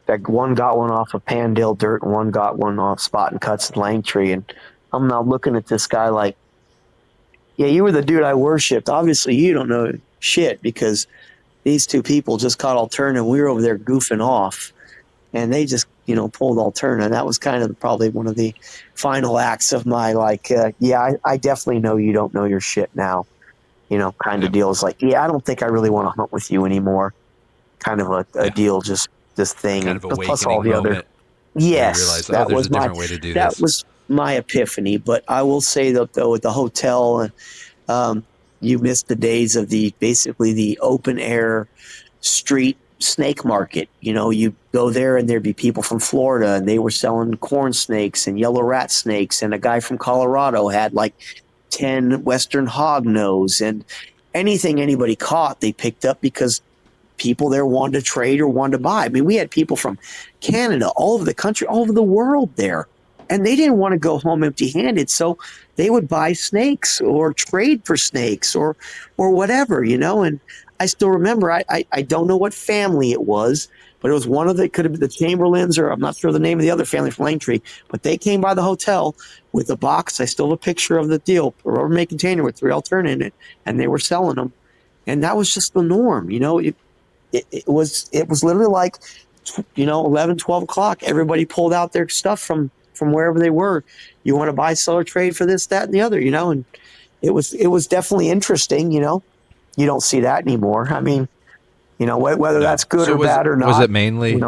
That one got one off of Pandale Dirt, and one got one off Spot and Cuts and Langtree. And I'm now looking at this guy like, yeah, you were the dude I worshipped. Obviously, you don't know shit, because these 2 people just caught Alterna, and we were over there goofing off. And they just pulled Alterna. And that was kind of probably one of the final acts of my I definitely know you don't know your shit now, kind of deal. Is like, yeah, I don't think I really want to hunt with you anymore. Kind of a deal, just this thing, kind and of plus all awakening the other. moment where you Yes, realize, oh, there's a different way to do that this. was my epiphany. But I will say that though, at the hotel, um, you missed the days of basically the open air street snake market. You go there and there'd be people from Florida and they were selling corn snakes and yellow rat snakes, and a guy from Colorado had like 10 Western hognose, and anything anybody caught they picked up because people there wanted to trade or wanted to buy. I mean, we had people from Canada, all over the country, all over the world there, and they didn't want to go home empty-handed, so they would buy snakes or trade for snakes or whatever, and I still remember, I don't know what family it was, but it was one of the, could have been the Chamberlains, or I'm not sure the name of the other family from Langtree, but they came by the hotel with a box. I still have a picture of the deal, a Rubbermaid container with 3 Alterna in it, and they were selling them. And that was just the norm, it was literally like, 11, 12 o'clock. Everybody pulled out their stuff from wherever they were. You want to buy, sell, or trade for this, that, and the other, and it was definitely interesting, You don't see that anymore. I mean, whether that's good or bad or not. Was it mainly?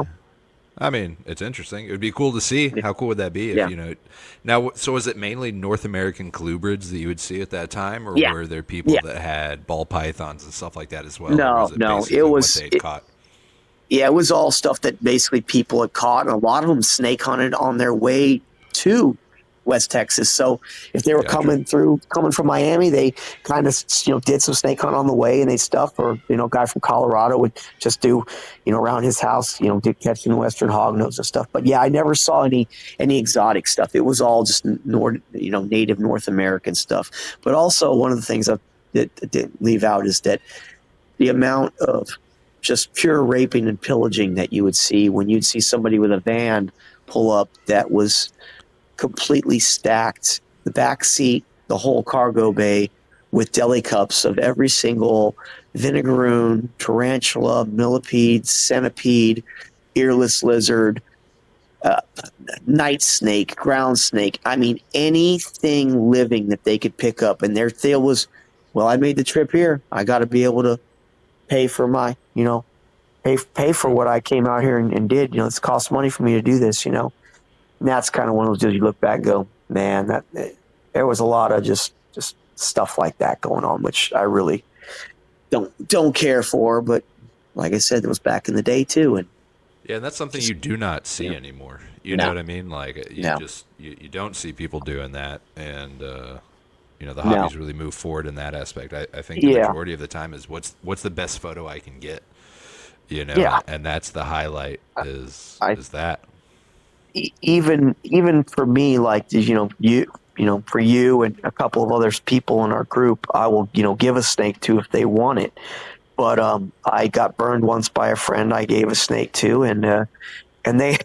I mean, it's interesting. It would be cool to see. How cool would that be if Now, so was it mainly North American colubrids that you would see at that time, or were there people that had ball pythons and stuff like that as well? No, it was what they'd caught? Yeah, it was all stuff that basically people had caught, and a lot of them snake hunted on their way to West Texas. So if they were coming from Miami, they kind of did some snake hunt on the way and they stuff. Or a guy from Colorado would just do around his house, did catching Western hognose and stuff. But yeah, I never saw any exotic stuff. It was all just native North American stuff. But also one of the things that didn't leave out is that the amount of just pure raping and pillaging that you would see when you'd see somebody with a van pull up that was completely stacked, the back seat, the whole cargo bay, with deli cups of every single vinegaroon, tarantula, millipede, centipede, earless lizard, night snake, ground snake. I mean, anything living that they could pick up. And their deal was, well, I made the trip here. I got to be able to pay for my, pay for what I came out here and did. It's cost money for me to do this, And that's kind of one of those deals you look back and go, man, there was a lot of just stuff like that going on, which I really don't care for. But like I said, it was back in the day too. And yeah, that's something you do not see anymore. You know what I mean? Like you don't see people doing that. And, the hobby's really moved forward in that aspect. I think the majority of the time is what's the best photo I can get, and that's the highlight is that. Even for me, like, for you and a couple of other people in our group, I will, give a snake to if they want it. But I got burned once by a friend I gave a snake to, and they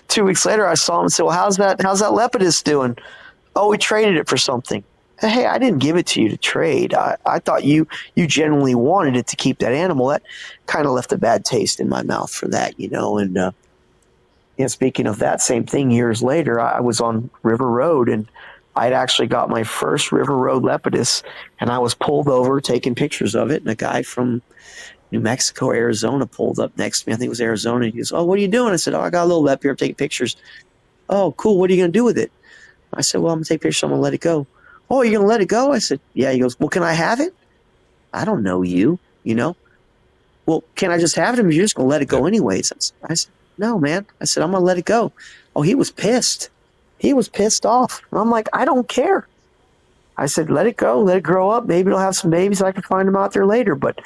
2 weeks later I saw him and said, well, how's that lepidus doing? Oh, we traded it for something. Hey, I didn't give it to you to trade. I thought you genuinely wanted it to keep that animal. That kind of left a bad taste in my mouth for that, and speaking of that same thing, years later, I was on River Road, and I'd actually got my first River Road lepidus, and I was pulled over taking pictures of it, and a guy from New Mexico, Arizona pulled up next to me. I think it was Arizona. And he goes, oh, what are you doing? I said, oh, I got a little lep here. I'm taking pictures. Oh, cool. What are you going to do with it? I said, well, I'm going to take pictures. I'm going to let it go. Oh, you're going to let it go? I said, yeah. He goes, well, can I have it? I don't know you, Well, can I just have it? Or you're just going to let it go anyways? I said, no, man. I said, I'm going to let it go. Oh, he was pissed. He was pissed off. And I'm like, I don't care. I said, let it go. Let it grow up. Maybe it'll have some babies. I can find them out there later. But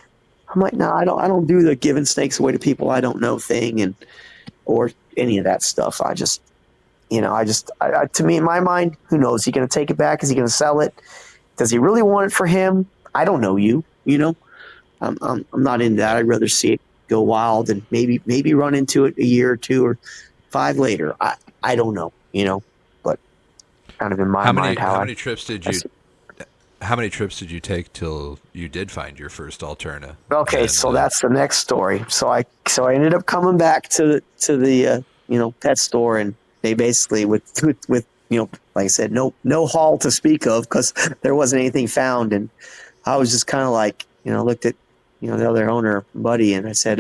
I'm like, no, I don't do the giving snakes away to people I don't know thing or any of that stuff. I just, to me, in my mind, who knows? Is he going to take it back? Is he going to sell it? Does he really want it for him? I don't know you, I'm not into that. I'd rather see it go wild and maybe run into it a year or 2 or 5 later. I don't know, but kind of in my mind. How many trips did you take till you did find your first Alterna? Okay, so that's the next story. So I ended up coming back to the pet store, and they basically with like I said, no haul to speak of because there wasn't anything found. And I was just kind of like, looked at, the other owner, buddy, and I said,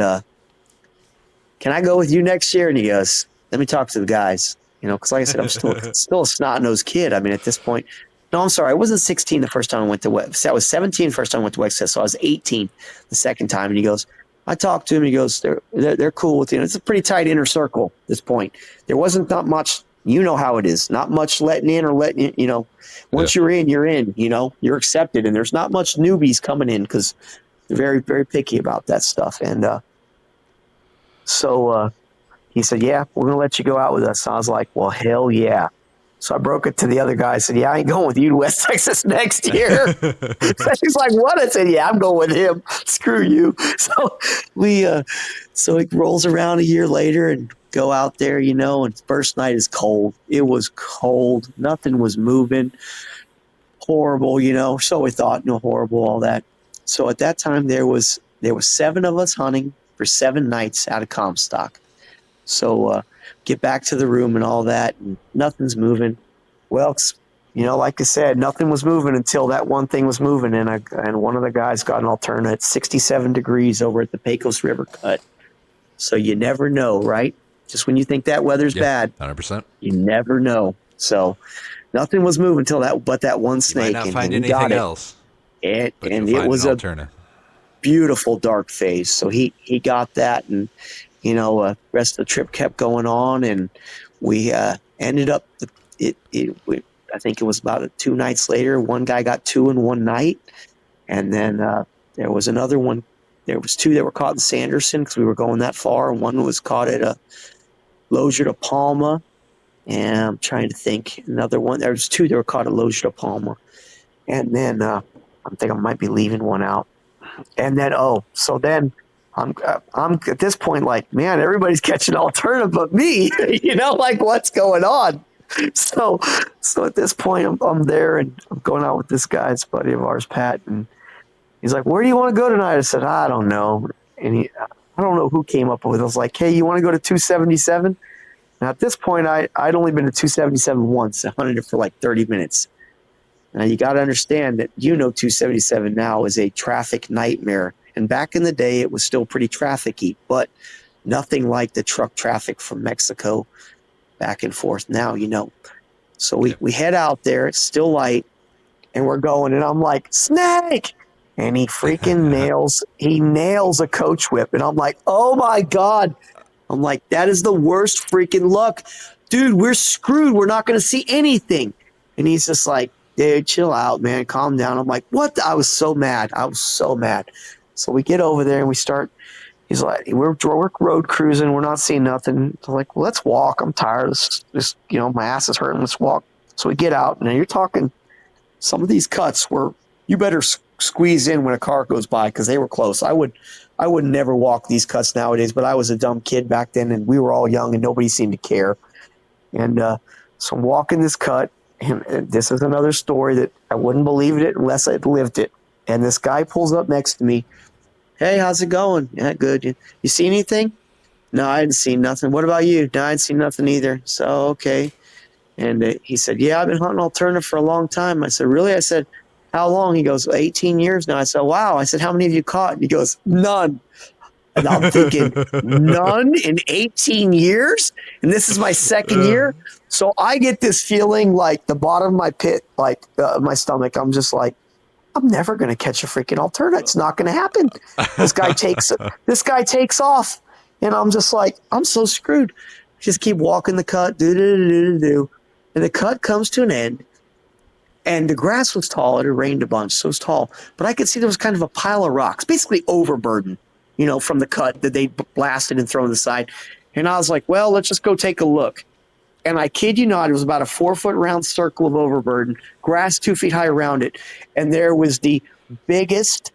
can I go with you next year? And he goes, let me talk to the guys, because like I said, I'm still a snot-nosed kid. I mean, at this point, no, I'm sorry. I wasn't 16 the first time I went to West. I was 17 the first time I went to West, so I was 18 the second time. And he goes, I talked to him. He goes, they're cool with you. It's a pretty tight inner circle at this point. There wasn't not much, how it is. Not much letting in or letting, once you're in, you're in, you're accepted. And there's not much newbies coming in because they're very, very picky about that stuff. And so he said, yeah, we're going to let you go out with us. So I was like, well, hell yeah. So I broke it to the other guy. I said, yeah, I ain't going with you to West Texas next year. He's like, what? I said, yeah, I'm going with him. Screw you. So so it rolls around a year later and go out there, and first night is cold. It was cold. Nothing was moving. Horrible, so we thought, horrible, all that. So at that time, there was 7 of us hunting for 7 nights out of Comstock. So get back to the room and all that, and nothing's moving. Well, like I said, nothing was moving until that one thing was moving, and one of the guys got an alternate 67 degrees over at the Pecos River cut. So you never know, right? Just when you think that weather's bad, 100%. You never know. So nothing was moving until that one snake. You might not find anything else. And it was a beautiful dark phase. So he got that, and rest of the trip kept going on, and we ended up. I think it was about 2 nights later. One guy got 2 in one night, and then there was another one. There was 2 that were caught in Sanderson because we were going that far, and one was caught at a Lozier de Palma. And I'm trying to think another one. There was 2 that were caught at Lozier de Palma, and then I think I might be leaving one out. And then so then. I'm at this point like, man, everybody's catching alternative but me, like what's going on? So at this point I'm there and I'm going out with this guy, it's a buddy of ours, Pat, and he's like, where do you want to go tonight? I said, I don't know. And I don't know who came up with it. I was like, hey, you want to go to 277? Now at this point I'd only been to 277 once. I hunted it for like 30 minutes. Now you got to understand that 277 now is a traffic nightmare. And back in the day, it was still pretty trafficy, but nothing like the truck traffic from Mexico back and forth now, So we head out there. It's still light, and we're going. And I'm like, snake! And he freaking nails a coach whip. And I'm like, oh, my God. I'm like, that is the worst freaking luck. Dude, we're screwed. We're not going to see anything. And he's just like, dude, chill out, man. Calm down. I'm like, what? I was so mad. So we get over there and we start. He's like, we're road cruising. We're not seeing nothing. So I'm like, well, let's walk. I'm tired. Just my ass is hurting. Let's walk. So we get out, and you're talking some of these cuts where you better squeeze in when a car goes by because they were close. I would never walk these cuts nowadays, but I was a dumb kid back then, and we were all young, and nobody seemed to care. And so I'm walking this cut, and this is another story that I wouldn't believe it unless I'd lived it. And this guy pulls up next to me. Hey, how's it going? Yeah, good. You see anything? No, I hadn't seen nothing. What about you? No, I hadn't seen nothing either. So, okay. And he said, yeah, I've been hunting alternative for a long time. I said, really? I said, how long? He goes, 18 years now. I said, wow. I said, how many have you caught? And he goes, none. And I'm thinking, none in 18 years? And this is my second year? So I get this feeling like the bottom of my pit, like my stomach. I'm just like, I'm never going to catch a freaking alternate. It's not going to happen. This guy takes off. And I'm just like, I'm so screwed. Just keep walking the cut, do. And the cut comes to an end. And the grass was tall. It had rained a bunch, so it was tall. But I could see there was kind of a pile of rocks, basically overburden, from the cut that they blasted and thrown aside. And I was like, well, let's just go take a look. And I kid you not, it was about a 4-foot round circle of overburden, grass 2 feet high around it. And there was the biggest,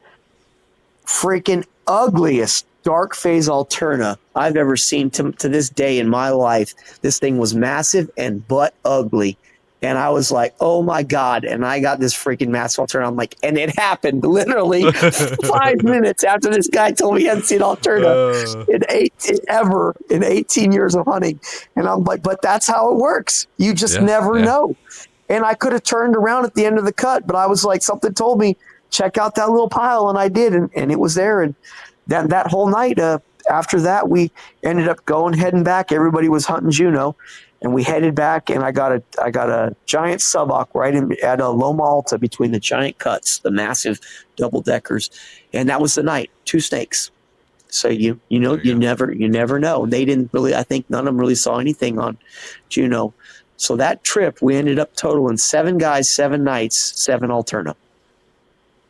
freaking ugliest dark phase alterna I've ever seen to this day in my life. This thing was massive and butt ugly. And I was like, oh my God. And I got this freaking massive alterna. I'm like, and it happened literally 5 minutes after this guy told me he hadn't seen alterna in 18 years of hunting. And I'm like, but that's how it works. You just never know. And I could have turned around at the end of the cut, but I was like, something told me, check out that little pile. And I did. And it was there. And then that whole night, after that, we ended up heading back. Everybody was hunting Juneau. And we headed back, and I got a giant suboc right at a Loma Alta between the giant cuts, the massive double deckers, and that was the night. 2 snakes. So you never know. They didn't really. I think none of them really saw anything on Juneau. So that trip, we ended up totaling 7 guys, 7 nights, 7 alterna.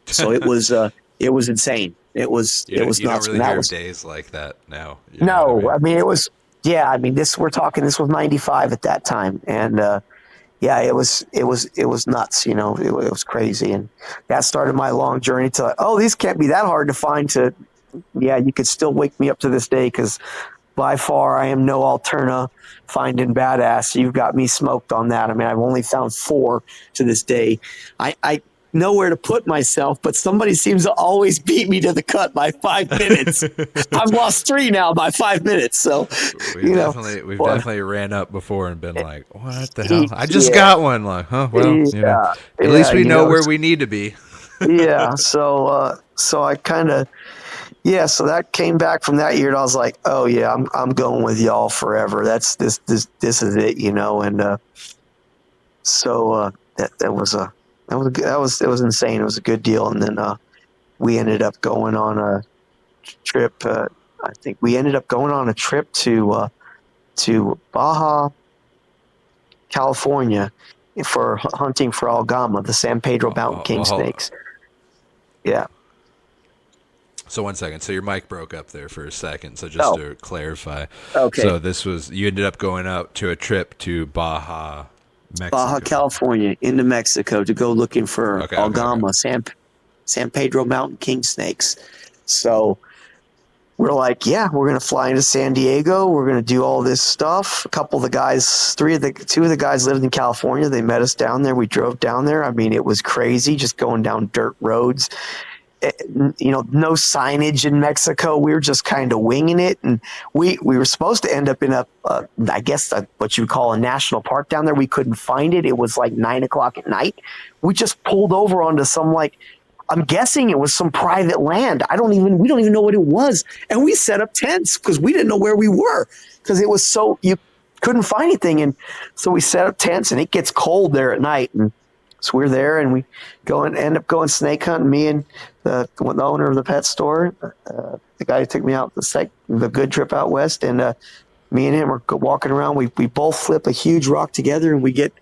So it was insane. It was nuts. You don't really hear days like that now. No, I mean it was. Yeah, I mean this was 95 at that time, and it was nuts. You know, it was crazy, and that started my long journey to these can't be that hard to find. You could still wake me up to this day because by far I am no alterna finding badass. You've got me smoked on that. I mean, I've only found 4 to this day. I know where to put myself, but somebody seems to always beat me to the cut by 5 minutes. I've lost 3 now by 5 minutes. So we've definitely ran up before and been like, what the hell? I just got one. Like, huh? Well, at least we know where we need to be. Yeah. So I kind of, so that came back from that year, and I was like, oh yeah, I'm going with y'all forever. That's this is it, you know. And it was insane. It was a good deal. And then we ended up going on a trip. I think we ended up going on a trip to Baja, California, for hunting for algama, the San Pedro Mountain king snakes. Yeah. So 1 second. So your mic broke up there for a second. So just to clarify. Okay. So you ended up going out to a trip to Baja, Mexico. Baja California, into Mexico to go looking for algama, San Pedro Mountain king snakes. So we're like, we're going to fly into San Diego. We're going to do all this stuff. A couple of the guys, 2 of the guys lived in California. They met us down there. We drove down there. I mean, it was crazy just going down dirt roads. No signage in Mexico. We were just kind of winging it, and we were supposed to end up in what you would call a national park down there. We couldn't find it. It was like 9:00 at night. We just pulled over onto some, I'm guessing it was some private land. We don't even know what it was, and we set up tents because we didn't know where we were because it was you couldn't find anything, and so we set up tents, and it gets cold there at night, and so we're there, and we end up going snake hunting. Me and the owner of the pet store, the guy who took me out the good trip out west, and me and him are walking around. We both flip a huge rock together, and we get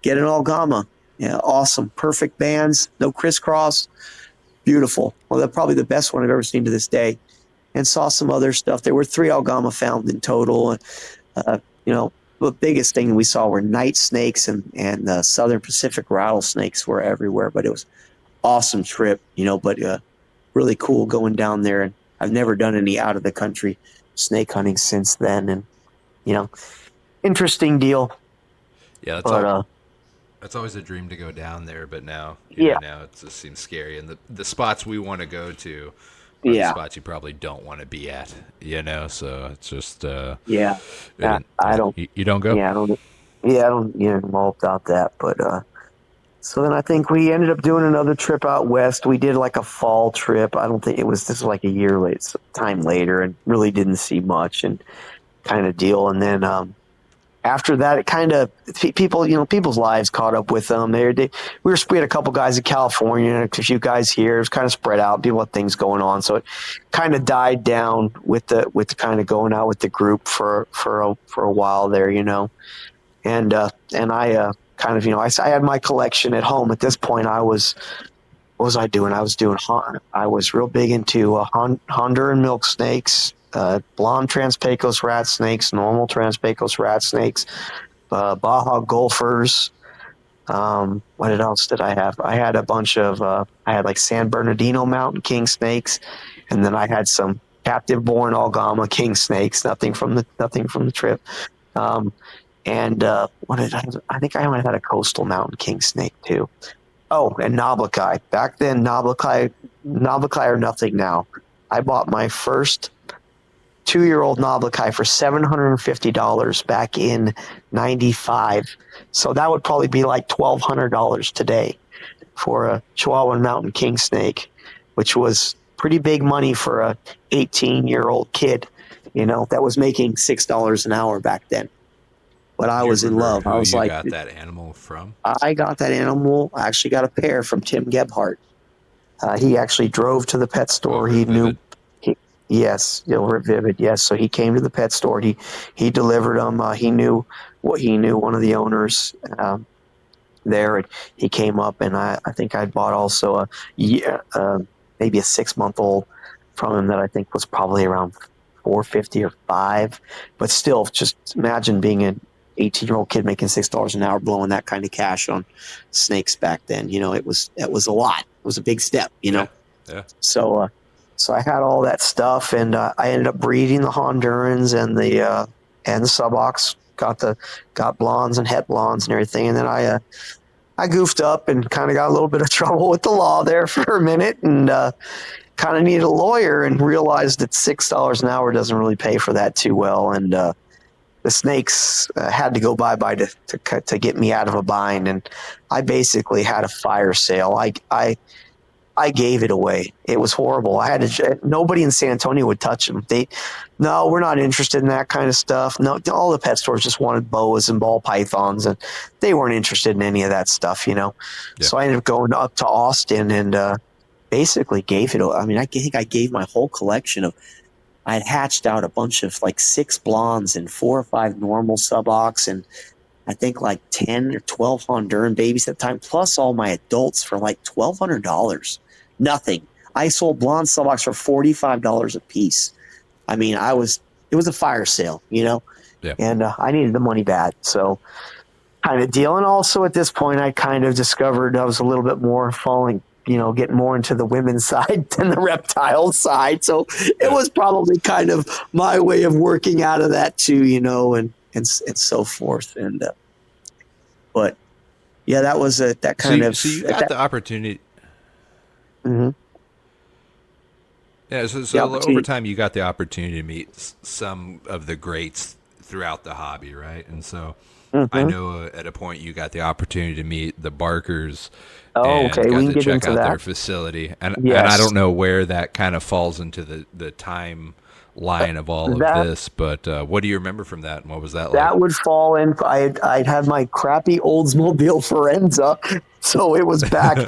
an algama. Yeah, awesome, perfect bands, no crisscross, beautiful. Well, they're probably the best one I've ever seen to this day. And saw some other stuff. There were 3 algama found in total, and the biggest thing we saw were night snakes and Southern Pacific rattlesnakes were everywhere. But it was awesome trip, but really cool going down there. And I've never done any out of the country snake hunting since then. And, interesting deal. Yeah, that's always a dream to go down there. But now, now it just seems scary. And the spots we want to go to are the spots you probably don't want to be at, so it's just I don't. You don't go? I don't know about that, but so then I think we ended up doing another trip out west. We did like a fall trip. I don't think this was like a year time later, and really didn't see much and kind of deal. And then after that, it kind of people's lives caught up with them. We had a couple guys in California and a few guys here. It was kind of spread out. People had things going on, so it kind of died down with the kind of going out with the group for a while there, And I kind of I had my collection at home at this point. What was I doing? I was real big into Honduran milk snakes. Blonde Trans-Pecos rat snakes, normal Trans-Pecos rat snakes, Baja Gophers. What else did I have? I had a bunch of, I had like San Bernardino Mountain King snakes, and then I had some captive born algama king snakes. Nothing from the trip. And what did I think I might have had a coastal mountain king snake too. Oh, and Noblekai. Back then, Noblekai are nothing now. I bought my first 2-year-old Noblekai for $750 back in '95. So that would probably be like $1,200 today for a Chihuahuan Mountain King snake, which was pretty big money for a 18-year-old kid, that was making $6 an hour back then. But I Do you was in remember love. I who was you like, got that animal from? I got that animal. I actually got a pair from Tim Gebhardt. He actually drove to the pet store. Over at He knew, Vivid. yes, over at Vivid. Yes, so he came to the pet store. He delivered them. He knew one of the owners there, and he came up, and I think I bought also maybe a 6-month-old from him that I think was probably around $450 or $5. But still, just imagine being an 18-year-old kid making $6 an hour, blowing that kind of cash on snakes back then. It was a lot. It was a big step. Yeah. Yeah. So I had all that stuff, and I ended up breeding the Hondurans and the Subocs. Got blondes and het blondes and everything, and then I goofed up and kind of got a little bit of trouble with the law there for a minute, and kind of needed a lawyer, and realized that $6 an hour doesn't really pay for that too well, and the snakes had to go bye-bye to get me out of a bind, and I basically had a fire sale. I gave it away. It was horrible. Nobody in San Antonio would touch them. No, we're not interested in that kind of stuff. No, all the pet stores just wanted boas and ball pythons, and they weren't interested in any of that stuff, Yeah. So I ended up going up to Austin and basically gave it. I mean, I think I gave my whole collection of. I had hatched out a bunch of like 6 blondes and 4 or 5 normal subocs, and I think like 10 or 12 Honduran babies at the time, plus all my adults for like $1,200. Nothing. I sold blonde subocs for $45 a piece. I mean, it was a fire sale, Yeah. and I needed the money bad. So kind of deal. And also at this point, I kind of discovered I was a little bit more falling, getting more into the women's side than the reptile side. So it was probably kind of my way of working out of that too, and so forth. And, but yeah, that was that kind of. So you got the opportunity. Mm-hmm. Yeah, so over time you got the opportunity to meet some of the greats throughout the hobby, right? And so I know at a point you got the opportunity to meet the Barkers. Oh, okay. Got We can to get check into out that. their facility, and Yes. I don't know where that kind of falls into the time line of all of this, but what do you remember from that, and what was that like? That would fall in. I'd had my crappy Oldsmobile Forenza, so it was back.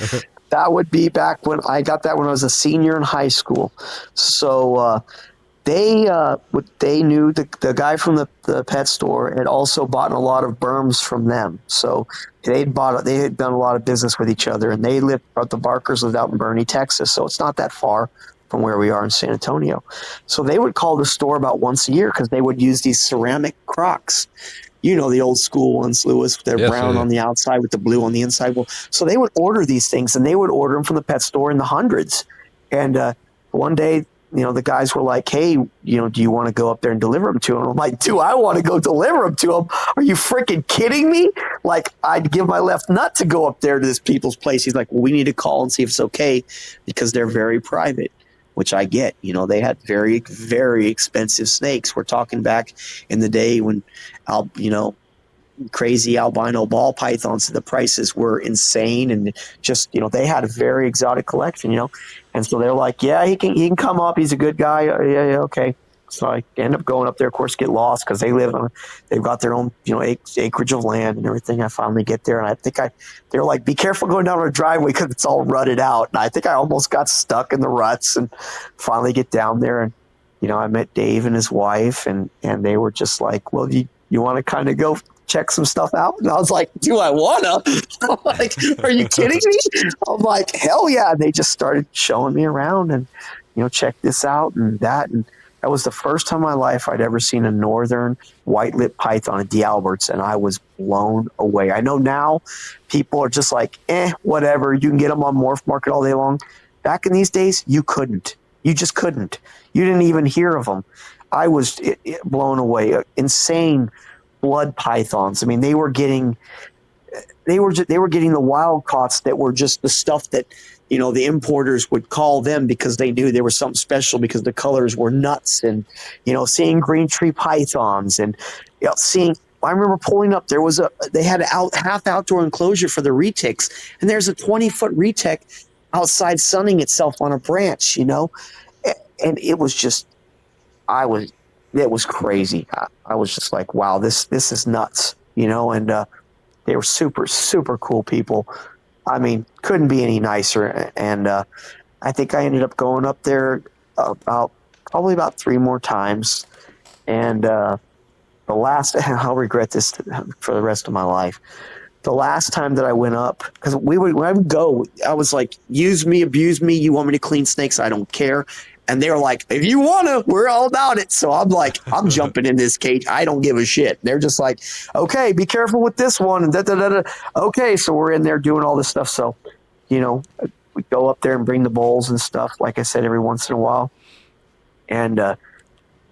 That would be back when I got that when I was a senior in high school. So they knew the guy from the pet store had also bought a lot of berms from them. So they had done a lot of business with each other, and the Barkers lived out in Boerne, Texas. So it's not that far from where we are in San Antonio. So they would call the store about once a year because they would use these ceramic crocks. The old school ones, Lewis. They're brown on the outside with the blue on the inside. Well, so they would order these things, and they would order them from the pet store in the hundreds. And one day, the guys were like, "Hey, do you want to go up there and deliver them to them?" I'm like, "Do I want to go deliver them to them? Are you freaking kidding me? Like, I'd give my left nut to go up there to this people's place." He's like, "Well, we need to call and see if it's okay because they're very private." Which I get. They had very, very expensive snakes. We're talking back in the day when, crazy albino ball pythons, the prices were insane, and just they had a very exotic collection. And so they're like, "Yeah, he can come up. He's a good guy. Yeah, okay." So I end up going up there, of course, get lost because they've got their own, acreage of land and everything. I finally get there, and I think they're like, "Be careful going down our driveway because it's all rutted out." And I think I almost got stuck in the ruts, and finally get down there, and I met Dave and his wife, and they were just like, "Well, you want to kind of go check some stuff out?" And I was like, "Do I wanna?" I'm like, "Are you kidding me?" I'm like, "Hell yeah!" And they just started showing me around, and check this out and that, and that was the first time in my life I'd ever seen a northern white-lipped python, a D'Albert's, and I was blown away. I know now people are just like, whatever. You can get them on Morph Market all day long. Back in these days, you couldn't. You just couldn't. You didn't even hear of them. I was blown away. Insane blood pythons. I mean, they were getting the wild caughts that were just the stuff that, you know, the importers would call them because they knew they were something special because the colors were nuts. And, you know, seeing green tree pythons and, you know, I remember pulling up, they had half outdoor enclosure for the retics, and there's a 20-foot retic outside sunning itself on a branch, you know, and it was just, it was crazy. I was just like, wow, this is nuts, you know, and they were super, super cool people. I mean, couldn't be any nicer. And I think I ended up going up there probably about 3 more times. And the last, I'll regret this for the rest of my life. The last time that I went up, because when I would go, I was like, use me, abuse me. You want me to clean snakes? I don't care. And they were like, if you want to, we're all about it. So I'm like, I'm jumping in this cage. I don't give a shit. They're just like, okay, be careful with this one. And da-da-da-da. Okay, so we're in there doing all this stuff. So, you know, we go up there and bring the bowls and stuff, like I said, every once in a while. And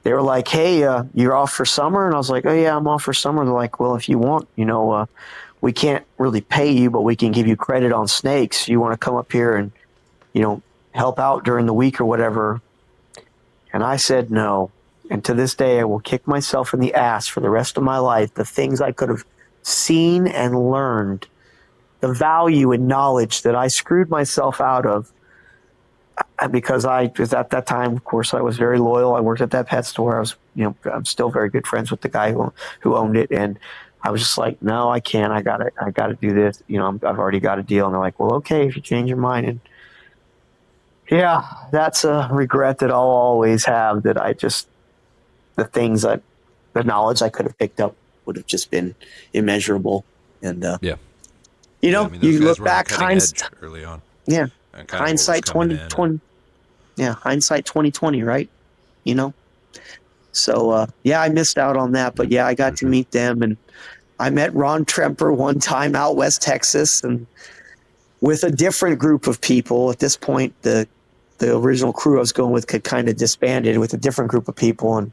they were like, hey, you're off for summer? And I was like, oh, yeah, I'm off for summer. They're like, well, if you want, you know, we can't really pay you, but we can give you credit on snakes. You want to come up here and, you know, help out during the week or whatever. And I said no. And to this day, I will kick myself in the ass for the rest of my life. The things I could have seen and learned, the value and knowledge that I screwed myself out of, because at that time, of course, I was very loyal. I worked at that pet store. I'm still very good friends with the guy who owned it. And I was just like, no, I can't. I gotta do this. You know, I've already got a deal. And they're like, well, okay, if you change your mind. And yeah, that's a regret that I'll always have, that the knowledge I could have picked up would have just been immeasurable. And, yeah. You know, I mean, you look back, early on. Yeah. Hindsight 2020. Yeah. Hindsight 2020, right? You know? So, yeah, I missed out on that, but yeah, I got to meet them, and I met Ron Tremper one time out West Texas, and with a different group of people. At this point, the original crew I was going with had kind of disbanded with a different group of people, and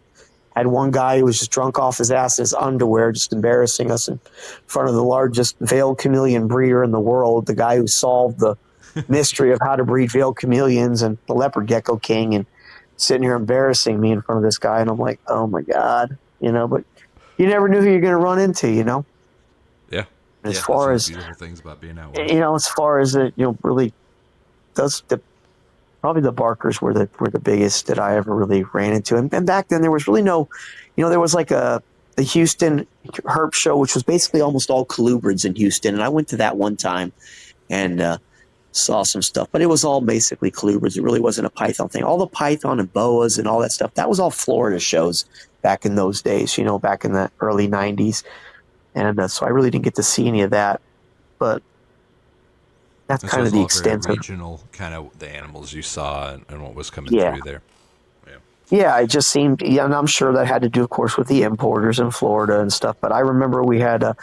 had one guy who was just drunk off his ass in his underwear, just embarrassing us in front of the largest veiled chameleon breeder in the world, the guy who solved the mystery of how to breed veiled chameleons and the leopard gecko king, and sitting here embarrassing me in front of this guy. And I'm like, oh my God, you know, but you never knew who you're going to run into, you know? Yeah. As far as beautiful things about being out west. You know, as far as it, you know, really probably the Barkers were the biggest that I ever really ran into. And back then there was really no, you know, there was like the Houston Herp show, which was basically almost all colubrids in Houston. And I went to that one time and saw some stuff, but it was all basically colubrids. It really wasn't a python thing. All the python and boas and all that stuff, that was all Florida shows back in those days, you know, back in the early 90s. And so I really didn't get to see any of that, but that's kind of the extent of regional, kind of the animals you saw and what was coming through there. Yeah, it just seemed, yeah, and I'm sure that had to do, of course, with the importers in Florida and stuff. But I remember we had a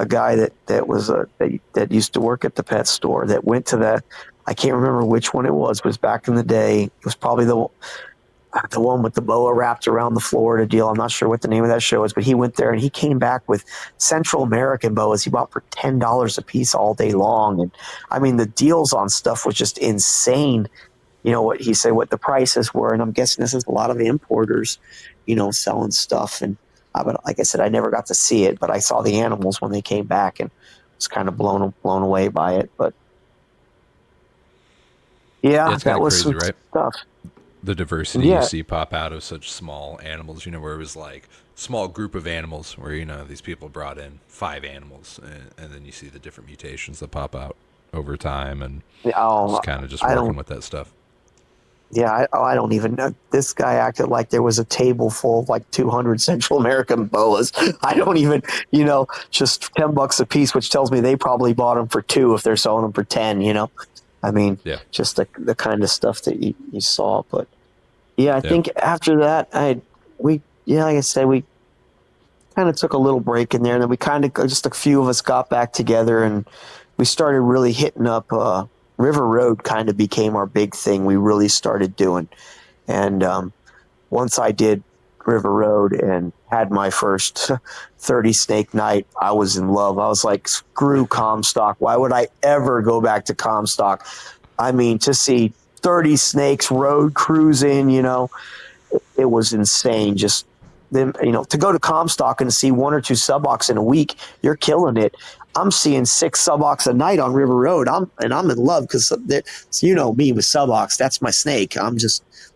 guy that used to work at the pet store that went to that. I can't remember which one it was back in the day. It was probably the one with the boa wrapped around the Florida deal. I'm not sure what the name of that show is, but he went there and he came back with Central American boas he bought for $10 a piece all day long. And I mean, the deals on stuff was just insane. You know, what he said, what the prices were. And I'm guessing this is a lot of the importers, you know, selling stuff. And like I said, I never got to see it, but I saw the animals when they came back and was kind of blown away by it. But yeah, that was crazy, some right? stuff. The diversity you see pop out of such small animals, you know, where it was like small group of animals where, you know, these people brought in 5 animals and then you see the different mutations that pop out over time and just kind of working with that stuff. Yeah, I don't even know. This guy acted like there was a table full of like 200 Central American boas. I don't even, you know, just $10 a piece, which tells me they probably bought them for 2 if they're selling them for 10, you know? I mean, just the kind of stuff that you saw. But yeah, I think after that, like I said, we kind of took a little break in there, and then we kind of, just a few of us got back together and we started really hitting up, River Road kind of became our big thing we really started doing. And once I did River Road and had my first 30 snake night. I was in love. I was like, screw Comstock. Why would I ever go back to Comstock? I mean, to see 30 snakes road cruising, it was insane. Just them, to go to Comstock and see one or two subocs in a week, you're killing it. I'm seeing 6 subocs a night on River Road. I'm in love because me with subocs. That's my snake.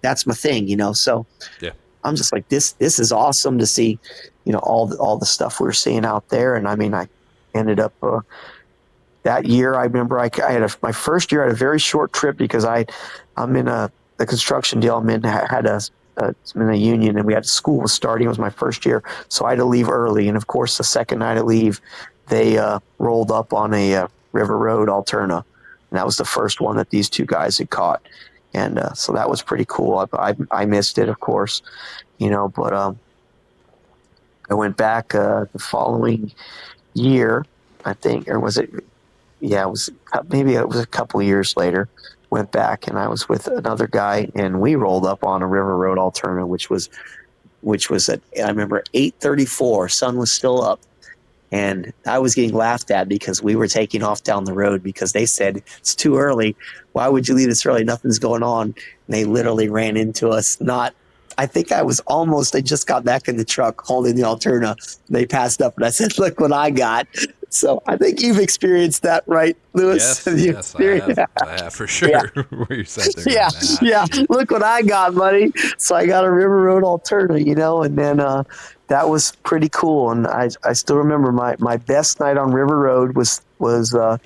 That's my thing, So Yeah. I'm just like, this is awesome to see, all the stuff we were seeing out there. And I mean, I ended up that year. I remember I had my first year. I had a very short trip because I'm in the construction deal I'm in. I'm in a union, and we had school was starting. It was my first year, so I had to leave early. And of course, the second night I leave, they rolled up on a River Road Alterna, and that was the first one that these two guys had caught. And so that was pretty cool. I missed it, of course, but I went back the following year, I think, or was it? Yeah, maybe it was a couple years later. Went back, and I was with another guy, and we rolled up on a River Road Alterna, which was at, I remember, 8:34. Sun was still up, and I was getting laughed at because we were taking off down the road because they said it's too early. Why would you leave this early? Nothing's going on. And they literally ran into us. I think I just got back in the truck holding the Alterna. They passed up, and I said, "Look what I got." So I think you've experienced that, right, Lewis? Yes, I have for sure. Yeah. Where you sat there. Yeah. Look what I got, buddy. So I got a River Road Alterna, and then that was pretty cool. And I still remember my best night on River Road was 39.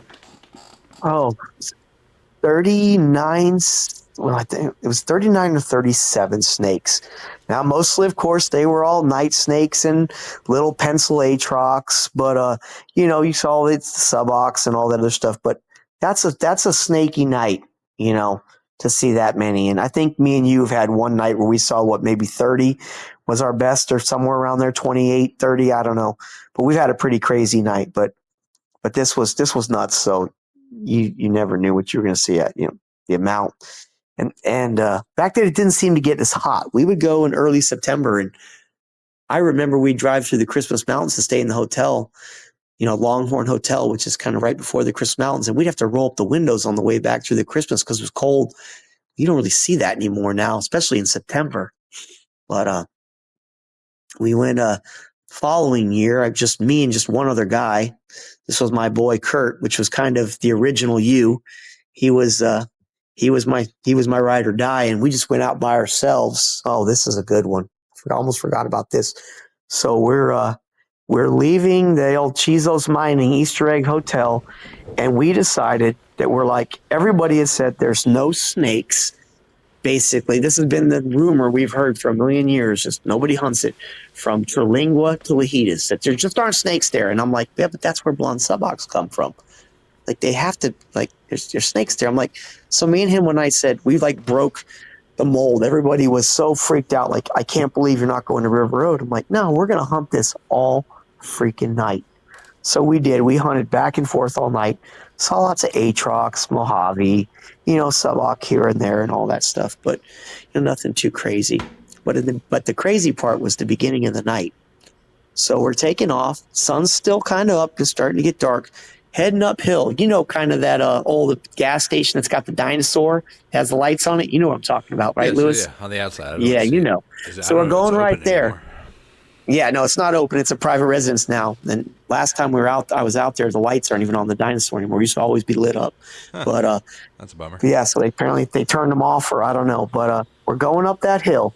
Well, I think it was 39 or 37 snakes. Now, mostly, of course, they were all night snakes and little pencil atrox, but you saw the subocs and all that other stuff. But that's a snaky night, to see that many. And I think me and you have had one night where we saw maybe 30 was our best, or somewhere around there, 28, 30, I don't know. But we've had a pretty crazy night. But this was nuts. So you never knew what you were going to see at the amount. And back then it didn't seem to get as hot. We would go in early September, and I remember we'd drive through the Christmas Mountains to stay in the hotel, Longhorn Hotel, which is kind of right before the Christmas Mountains, and we'd have to roll up the windows on the way back through the Christmas because it was cold. You don't really see that anymore now, especially in September. But we went following year, just me and just one other guy. This was my boy Kurt, which was kind of the original you. He was my ride or die, and we just went out by ourselves. Oh, this is a good one. I almost forgot about this. So we're leaving the old Chizo's Mining Easter Egg Hotel, and we decided that we're like, everybody has said there's no snakes. Basically, this has been the rumor we've heard for a million years. Just nobody hunts it, from Terlingua to Lajitas, that there just aren't snakes there. And I'm like, yeah, but that's where blonde subocs come from. Like, they have to, like, there's snakes there. I'm like, so me and him, when I said we broke the mold, everybody was so freaked out. Like, I can't believe you're not going to River Road. I'm like, no, we're going to hunt this all freaking night. So we did. We hunted back and forth all night. Saw lots of atrox, Mojave, suboc here and there and all that stuff. But, nothing too crazy. But the crazy part was the beginning of the night. So we're taking off. Sun's still kind of up. It's starting to get dark. Heading uphill, kind of that old gas station that's got the dinosaur, has the lights on it. You know what I'm talking about, right, Lewis? So, yeah, on the outside. Yeah, So we're going right there. Anymore. Yeah, no, it's not open. It's a private residence now. And last time I was out there, the lights aren't even on the dinosaur anymore. It used to always be lit up. Huh. But that's a bummer. Yeah, so they turned them off, or I don't know. But we're going up that hill,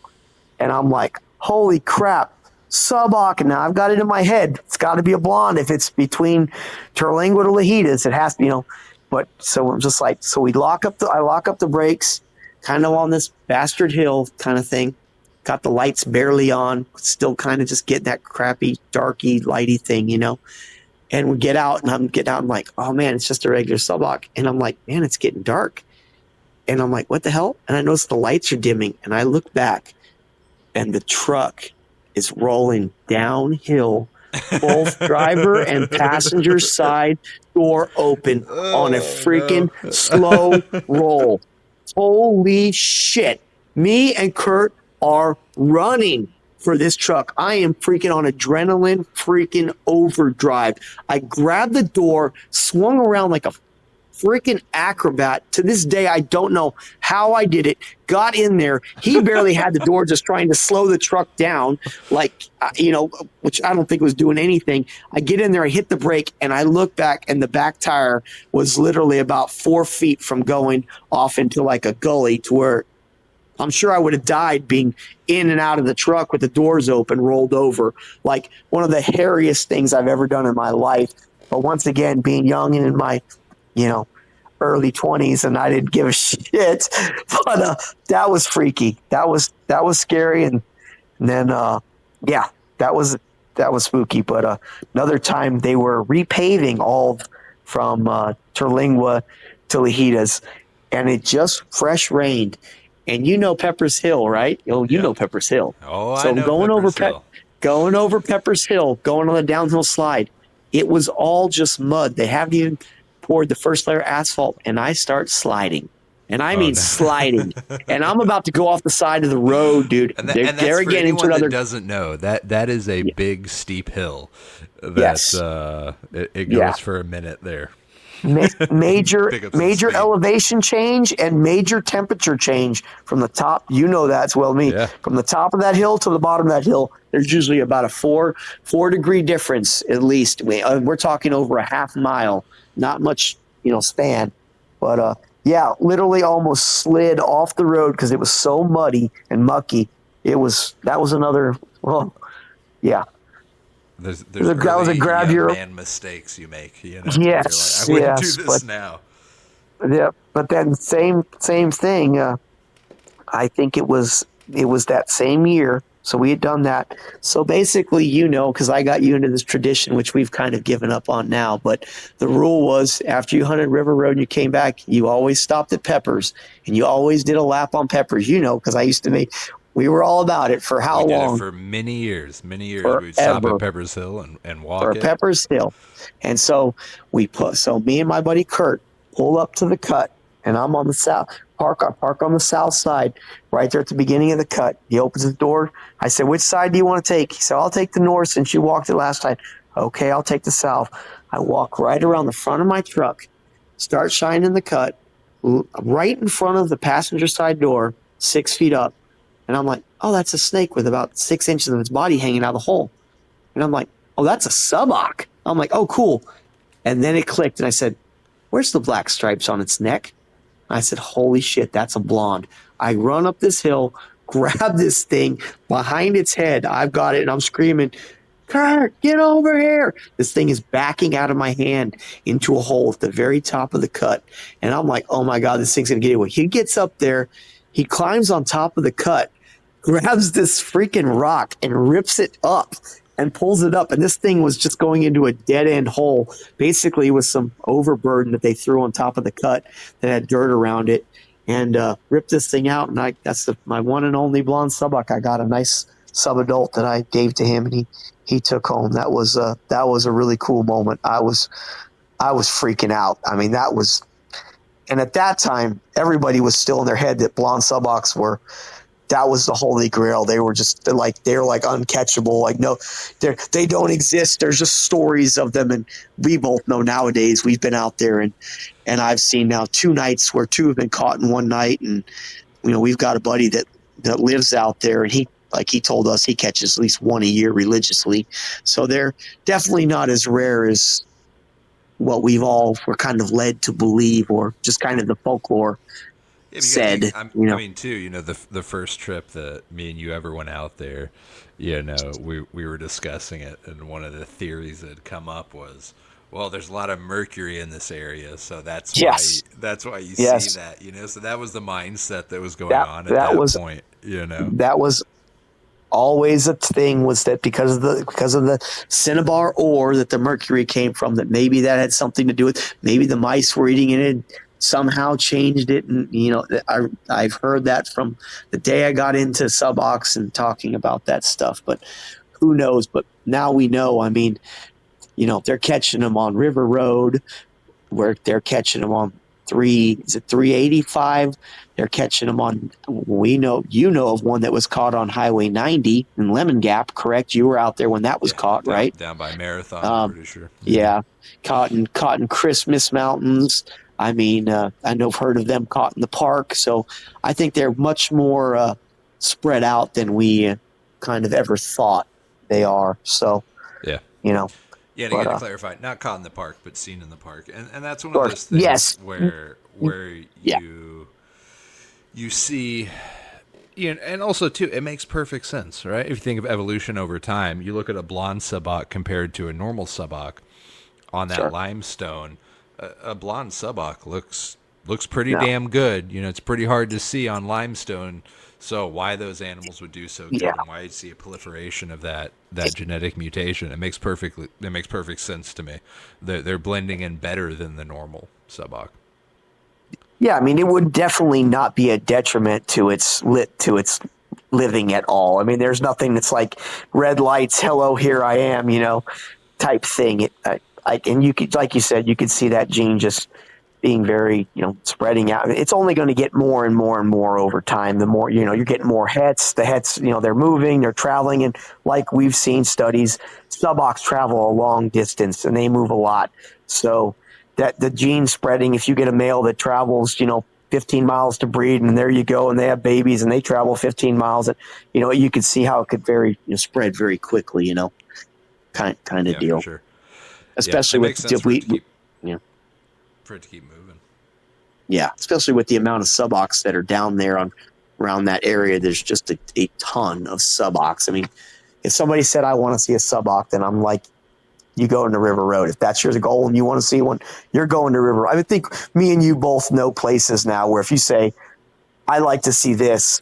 and I'm like, holy crap. Suboc, now I've got it in my head. It's got to be a blonde. If it's between Terlingua to Lajitas, it has to, But so I'm just like, so I lock up the brakes, kind of on this bastard hill kind of thing. Got the lights barely on, still kind of just getting that crappy, darky, lighty thing, And we get out, and I'm like, oh man, it's just a regular suboc. And I'm like, man, it's getting dark. And I'm like, what the hell? And I notice the lights are dimming, and I look back, and the truck is rolling downhill, both driver and passenger side door open on a freaking slow roll. Holy shit. Me and Kurt are running. for this truck. I am freaking on adrenaline, freaking overdrive. I grabbed the door, swung around like a freaking acrobat. To this day, I don't know how I did it. Got in there. He barely had the door, just trying to slow the truck down, like, which I don't think was doing anything. I get in there, I hit the brake, and I look back, and the back tire was literally about 4 feet from going off into like a gully to where I'm sure I would have died being in and out of the truck with the doors open, rolled over. Like one of the hairiest things I've ever done in my life. But once again, being young and in my early 20s, and I didn't give a shit. But that was freaky. That was scary. And then that was spooky. But another time they were repaving all from Terlingua to Lajitas, and it just fresh rained. And Pepper's Hill, right? Oh, you know Pepper's Hill. Oh, so I know going Pepper's Hill. Going over Pepper's Hill, going on the downhill slide, it was all just mud. They haven't even poured the first layer of asphalt, and I start sliding. And I mean sliding. And I'm about to go off the side of the road, dude. And that's there for again anyone into another. that doesn't know, that is a big, steep hill. Yes. It goes for a minute there. Major elevation change and major temperature change from the top. That's well me. Yeah. From the top of that hill to the bottom of that hill, there's usually about a 4 degree difference at least. We're talking over a half mile. Not much, span, but literally almost slid off the road because it was so muddy and mucky. That was another. Well, yeah. There's that was a grab your man mistakes you make. Yes, You're like, I wouldn't do this now. Yeah, but then same thing. I think it was that same year. So we had done that. So basically, because I got you into this tradition, which we've kind of given up on now, but the rule was after you hunted River Road and you came back, you always stopped at Peppers, and you always did a lap on Peppers, because I used to we were all about it for how long? For many years. We Forever. would stop at Peppers Hill and walk it. Peppers Hill. And so me and my buddy Kurt pull up to the cut, and I'm on the south. I park on the south side, right there at the beginning of the cut. He opens the door. I said, "Which side do you want to take?" He said, "I'll take the north since you walked it last time." "Okay, I'll take the south." I walk right around the front of my truck, start shining the cut, right in front of the passenger side door, 6 feet up. And I'm like, "Oh, that's a snake with about 6 inches of its body hanging out of the hole." And I'm like, "Oh, that's a suboc." I'm like, "Oh, cool." And then it clicked, and I said, "Where's the black stripes on its neck?" I said, "Holy shit, that's a blonde." I run up this hill, grab this thing behind its head. I've got it, and I'm screaming, "Kurt, get over here." This thing is backing out of my hand into a hole at the very top of the cut. And I'm like, "Oh my God, this thing's going to get away." He gets up there. He climbs on top of the cut, grabs this freaking rock and rips it up and pulls it up. And this thing was just going into a dead end hole, basically with some overburden that they threw on top of the cut that had dirt around it, and ripped this thing out. And that's my one and only blonde subbuck. I got a nice sub-adult that I gave to him, and he took home. That was a really cool moment. I was freaking out. I mean, and at that time, everybody was still in their head that blonde subbucks that was the holy grail. They were uncatchable. Like, no, they don't exist. There's just stories of them. And we both know nowadays, we've been out there and I've seen now 2 nights where 2 have been caught in one night. And, we've got a buddy that lives out there, and he told us he catches at least 1 a year religiously. So they're definitely not as rare as what were kind of led to believe, or just kind of the folklore. Said, I mean, too, the first trip that me and you ever went out there, we were discussing it, and one of the theories that had come up was, well, there's a lot of mercury in this area, so that's why you see that, so that was the mindset that was going on at that point, That was always a thing, was that because of the cinnabar ore that the mercury came from, that maybe that had something to do with, maybe the mice were eating it and somehow changed it. And I've heard that from the day I got into subocs and talking about that stuff, but who knows? But now we know. I mean, they're catching them on River Road, where they're catching them on is it 385? They're catching them on, you know of one that was caught on Highway 90 in Lemon Gap, correct? You were out there when that was caught, right? Down by Marathon, I'm pretty sure. Yeah. Caught in Christmas Mountains. I mean, I know I've heard of them caught in the park. So I think they're much more spread out than we kind of ever thought they are. So, yeah. You know. Yeah, to get to clarify, not caught in the park, but seen in the park. And that's one of those things where you see, and also, too, it makes perfect sense, right? If you think of evolution over time, you look at a blonde suboc compared to a normal suboc on that limestone. A blonde suboc looks pretty damn good. It's pretty hard to see on limestone. So why those animals would do so good, and why you'd see a proliferation of that genetic mutation, it makes perfect sense to me. They're blending in better than the normal suboc. Yeah, I mean, it would definitely not be a detriment to its living at all. I mean, there's nothing that's like red lights, hello, here I am, type thing. And you could, like you said, you could see that gene just being very, spreading out. It's only going to get more and more and more over time. The more, you're getting more hets. The hets, they're moving, they're traveling. And like we've seen studies, subocs travel a long distance and they move a lot. So that the gene spreading, if you get a male that travels, 15 miles to breed, and there you go, and they have babies and they travel 15 miles, and, you could see how it could spread very quickly, kind of deal. For sure. Especially with for it to keep moving. Yeah, especially with the amount of subocs that are down there around that area. There's just a ton of subocs. I mean, if somebody said, I want to see a suboc, then I'm like, you go into River Road. If that's your goal and you want to see one, you're going to River Road. I would think me and you both know places now where if you say, I like to see this,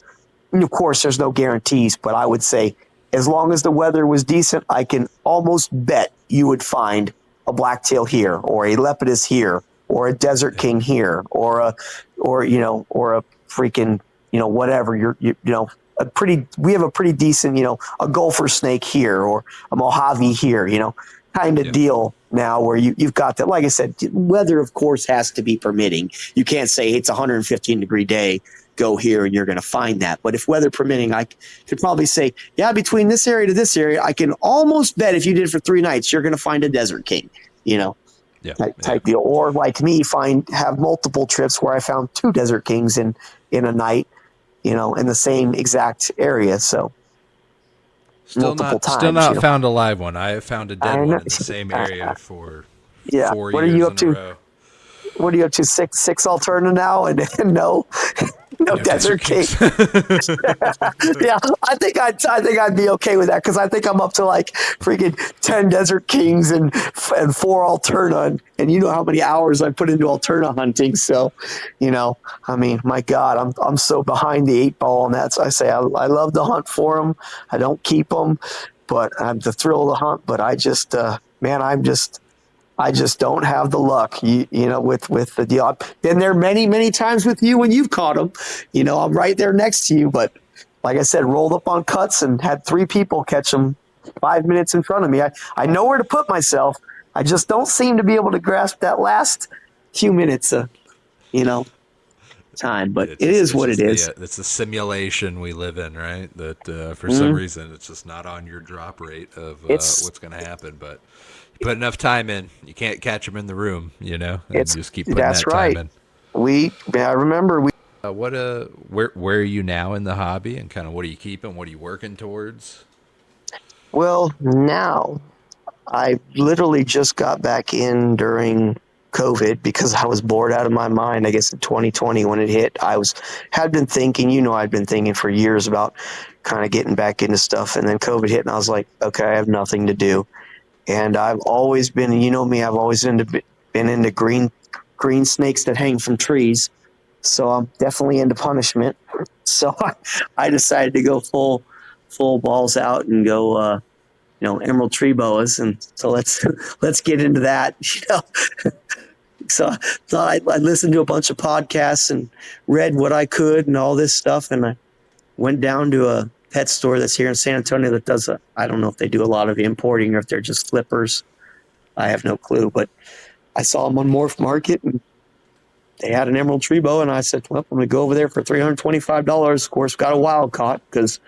and of course there's no guarantees, but I would say as long as the weather was decent, I can almost bet you would find a blacktail here or a lepidus here or a desert king here or a freaking, whatever we have a pretty decent, a gopher snake here or a Mojave here, kind of deal now where you've got that. Like I said, weather of course has to be permitting. You can't say, hey, it's a 115-degree day, go here and you're going to find that. But if weather permitting, I could probably say, yeah, between this area to this area, I can almost bet if you did it for 3 nights, you're going to find a desert king, type deal. Or like me, have multiple trips where I found 2 desert kings in a night, in the same exact area. So still not found a live one. I have found a dead one in the same area for 4 years in a row. What are you up to? Six Alterna now, and no desert king. Yeah, I think I'd be okay with that because I think I'm up to like freaking 10 desert kings and 4 Alterna, and you know how many hours I put into Alterna hunting. So, I mean, my God, I'm so behind the 8 ball on that. So I say I love to hunt for them. I don't keep them, but I'm the thrill of the hunt. But I just, I just don't have the luck, with the deal. I've been there many, many times with you when you've caught them. I'm right there next to you. But like I said, rolled up on cuts and had 3 people catch them 5 minutes in front of me. I know where to put myself. I just don't seem to be able to grasp that last few minutes of, time. But it is what it is. It's the simulation we live in, right? That for some reason it's just not on your drop rate of what's going to happen. But put enough time in, you can't catch them in the room, and just keep putting that time in. I remember where are you now in the hobby, and kind of what are you keeping? What are you working towards? Well, now I literally just got back in during COVID because I was bored out of my mind. I guess in 2020 when it hit, had been thinking, I'd been thinking for years about kind of getting back into stuff, and then COVID hit, and I was like, okay, I have nothing to do. And I've always been, me, I've always been into green snakes that hang from trees. So I'm definitely into punishment. So I decided to go full balls out and go, emerald tree boas. And so let's get into that. So I listened to a bunch of podcasts and read what I could and all this stuff. And I went down to a pet store that's here in San Antonio that does I don't know if they do a lot of importing or if they're just flippers. I have no clue, but I saw them on Morph Market and they had an emerald tree boa, and I said, well, I'm going to go over there for $325. Of course, got a wild caught because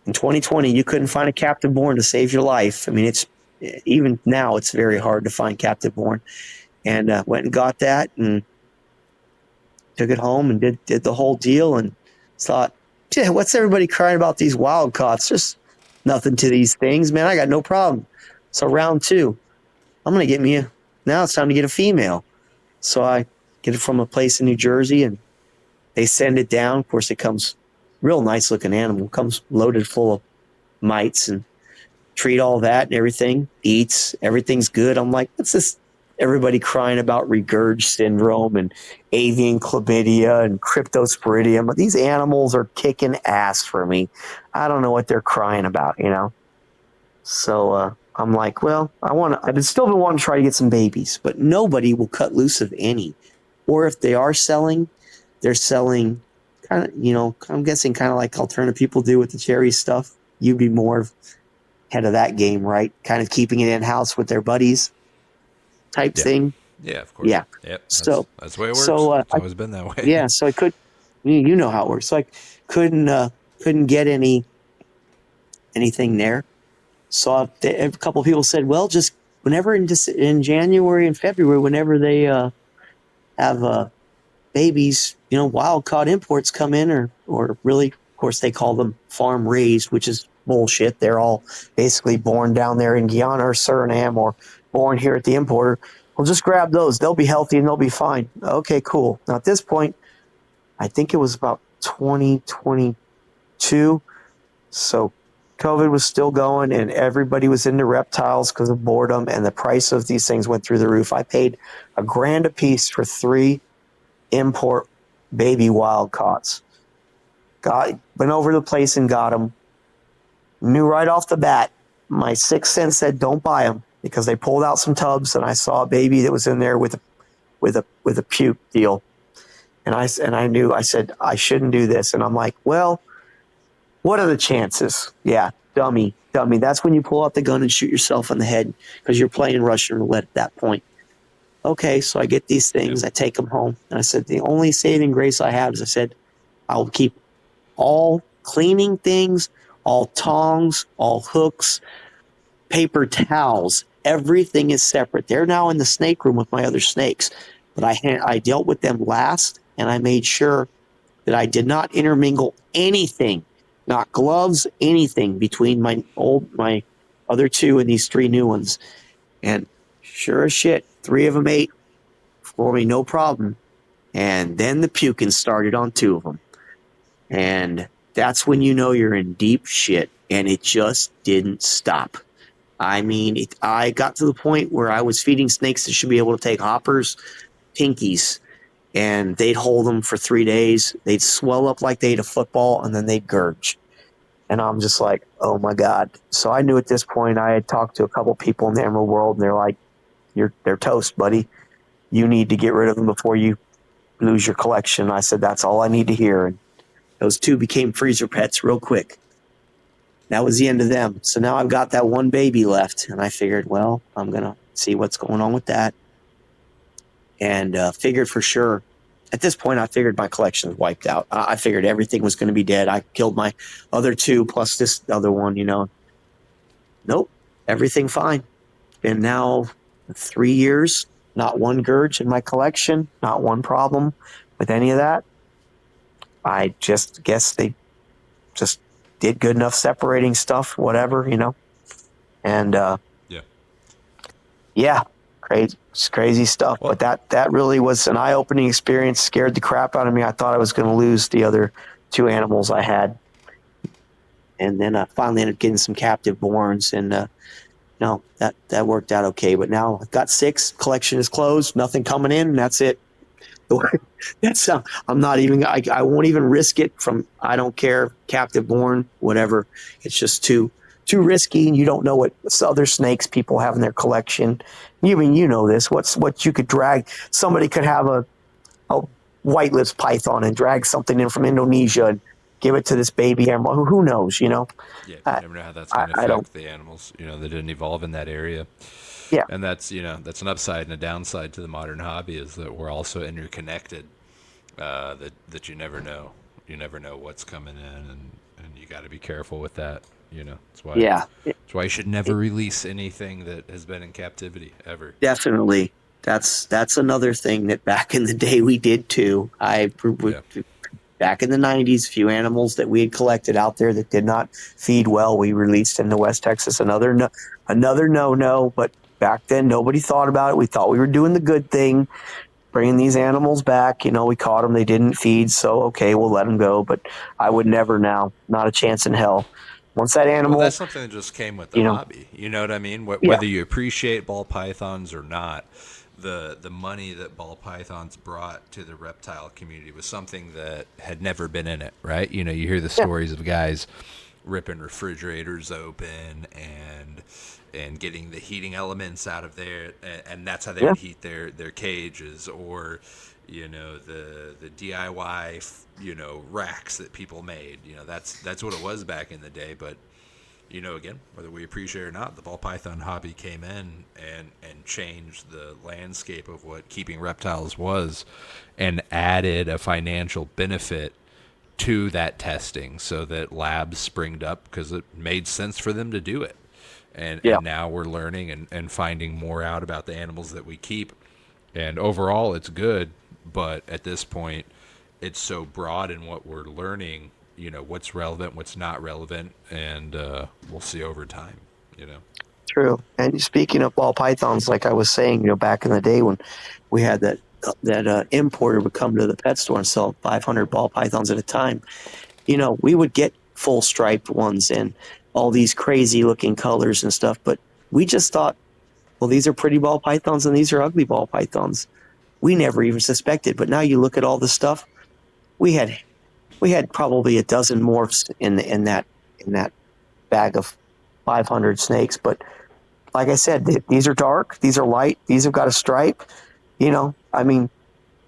in 2020 you couldn't find a captive born to save your life. I mean, it's even now it's very hard to find captive born. And went and got that and took it home and did the whole deal and thought, yeah, what's everybody crying about these wild caughts? Just nothing to these things, man. I got no problem. So round 2, I'm going to get me now it's time to get a female. So I get it from a place in New Jersey and they send it down. Of course, it comes real nice looking animal, comes loaded full of mites and treat all that and everything, eats, everything's good. I'm like, what's this? Everybody crying about regurg syndrome and avian chlamydia and cryptosporidium. But these animals are kicking ass for me. I don't know what they're crying about, you know? So I'm like, well, I've still been wanting to try to get some babies, but nobody will cut loose of any. Or if they are selling, they're selling kind of, you know, I'm guessing kind of like alternative people do with the cherry stuff. You'd be more head of that game, right? Kind of keeping it in-house with their buddies type thing. Yeah, of course. Yeah. Yep. That's the way it works. So, it's always been that way. Yeah. So I could, you know how it works. So I couldn't get anything there. So a couple of people said, well, just whenever in January and February, whenever they have babies, you know, wild caught imports come in or really, of course, they call them farm raised, which is bullshit. They're all basically born down there in Guyana or Suriname or born here at the importer. Well, just grab those. They'll be healthy and they'll be fine. Okay, cool. Now, at this point, I think it was about 2022. So COVID was still going and everybody was into reptiles because of boredom, and the price of these things went through the roof. I paid $1,000 a piece for 3 import baby wild caughts. Went over to the place and got them. Knew right off the bat, my sixth sense said don't buy them because they pulled out some tubs and I saw a baby that was in there with a puke deal. And I knew, I said, I shouldn't do this. And I'm like, well, what are the chances? Yeah, dummy. That's when you pull out the gun and shoot yourself in the head because you're playing Russian roulette at that point. Okay, so I get these things, I take them home. And I said, the only saving grace I have is I said, I'll keep all cleaning things, all tongs, all hooks, paper towels. Everything is separate. They're now in the snake room with my other snakes. But I dealt with them last, and I made sure that I did not intermingle anything, not gloves, anything between my other 2 and these 3 new ones. And sure as shit, 3 of them ate for me, no problem. And then the puking started on 2 of them. And that's when you know you're in deep shit, and it just didn't stop. I mean, I got to the point where I was feeding snakes that should be able to take hoppers, pinkies, and they'd hold them for 3 days. They'd swell up like they ate a football, and then they'd gurge. And I'm just like, oh my God. So I knew at this point I had talked to a couple people in the emerald world, and they're like, they're toast, buddy. You need to get rid of them before you lose your collection. I said, that's all I need to hear. And those 2 became freezer pets real quick. That was the end of them. So now I've got that 1 baby left, and I figured, well, I'm going to see what's going on with that. And figured for sure. At this point, I figured my collection was wiped out. I figured everything was going to be dead. I killed my other 2 plus this other one, you know. Nope, everything fine. And now 3 years, not 1 gurge in my collection, not 1 problem with any of that. I just guess they just did good enough separating stuff, whatever, you know. And yeah, crazy stuff. But that really was an eye-opening experience. Scared the crap out of me. I thought I was going to lose the other 2 animals I had. And then I finally ended up getting some captive borns, and no, that worked out okay. But now I've got 6. Collection is closed. Nothing coming in. And that's it. That's I'm not even. I won't even risk it. I don't care. Captive born, whatever. It's just too risky, and you don't know what other snakes people have in their collection. You know this. What you could drag? Somebody could have a white lips python and drag something in from Indonesia and give it to this baby animal. Who knows, you know? Yeah, you never know how that's going to I don't. affect the animals. They didn't evolve in that area. Yeah. And that's an upside and a downside to the modern hobby is that we're also interconnected. That you never know. You never know what's coming in, and you got to be careful with that. That's why. Yeah. That's why you should never release anything that has been in captivity ever. Definitely. That's another thing that back in the day we did too. Back in the 90s, a few animals that we had collected out there that did not feed well, we released into West Texas. Another no-no, but back then nobody thought about it. We thought we were doing the good thing, bringing these animals back. We caught them, they didn't feed, so okay, we'll let them go. But I would never now, not a chance in hell. Once that animal... Well, that's something that just came with the hobby. You know what I mean? Whether you appreciate ball pythons or not, the money that ball pythons brought to the reptile community was something that had never been in it, right? You hear the stories of guys ripping refrigerators open and getting the heating elements out of there, and that's how they would heat their cages, or the DIY racks that people made. That's what it was back in the day. But again, whether we appreciate it or not, the ball python hobby came in and changed the landscape of what keeping reptiles was, and added a financial benefit to that testing, so that labs springed up because it made sense for them to do it. And now we're learning and finding more out about the animals that we keep. And overall, it's good. But at this point, it's so broad in what we're learning, what's relevant, what's not relevant. And we'll see over time, True. And speaking of ball pythons, like I was saying, back in the day when we had that importer would come to the pet store and sell 500 ball pythons at a time, we would get full striped ones and all these crazy looking colors and stuff, but we just thought, well, these are pretty ball pythons and these are ugly ball pythons. We never even suspected, but now you look at all this stuff. We had probably a dozen morphs in that bag of 500 snakes, but like I said, these are dark, these are light, these have got a stripe. I mean,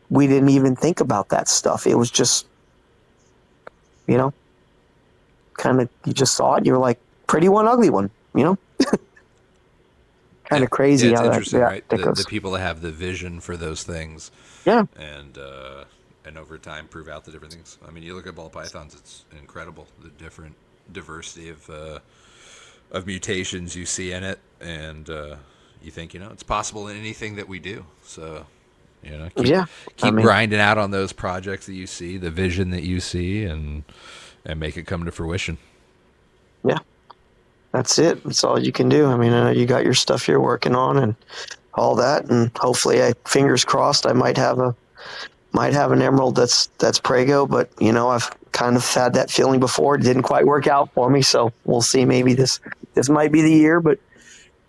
we didn't even think about that stuff. It was just, kind of, you just saw it, you were like, pretty one, ugly one, kind of crazy. It's how interesting, right? that The people that have the vision for those things, and over time prove out the different things. I mean, you look at ball pythons; it's incredible the different diversity of mutations you see in it, and you think it's possible in anything that we do. So keep grinding out on those projects that you see, the vision that you see, and make it come to fruition. Yeah. That's it. That's all you can do. I mean, I know you got your stuff you're working on and all that, and hopefully, fingers crossed, I might have an emerald that's prego. But I've kind of had that feeling before. It didn't quite work out for me, so we'll see. Maybe this might be the year, but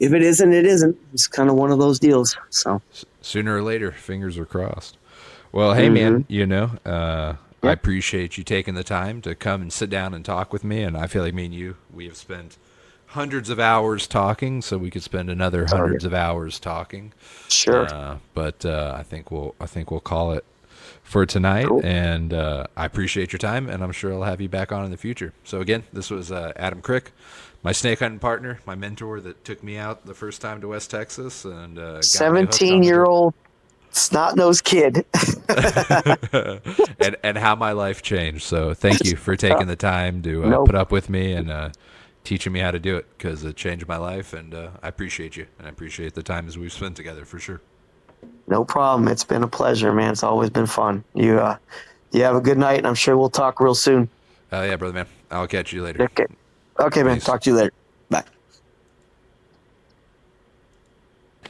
if it isn't, it isn't. It's kind of one of those deals. So sooner or later, fingers are crossed. Well, hey, man, I appreciate you taking the time to come and sit down and talk with me, and I feel like me and you, we have spent hundreds of hours talking, so we could spend another hundreds of hours talking. Sure. But I think we'll call it for tonight. Cool. And I appreciate your time, and I'm sure I'll have you back on in the future. So again, this was Adam Krick, my snake hunting partner, my mentor that took me out the first time to West Texas, and 17-year-old snot-nosed kid. and how my life changed. So thank you for taking the time to put up with me and teaching me how to do it, because it changed my life, and I appreciate you, and I appreciate the time as we've spent together for sure. No problem. It's been a pleasure, man. It's always been fun. You have a good night, and I'm sure we'll talk real soon. Oh yeah, brother, man. I'll catch you later. Okay, man. Talk to you later. Bye.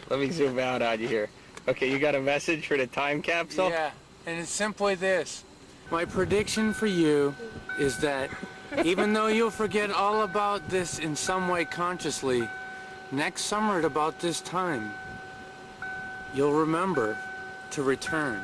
Let me zoom out on you here. Okay, you got a message for the time capsule? Yeah, and it's simply this. My prediction for you is that even though you'll forget all about this in some way consciously, next summer at about this time, you'll remember to return.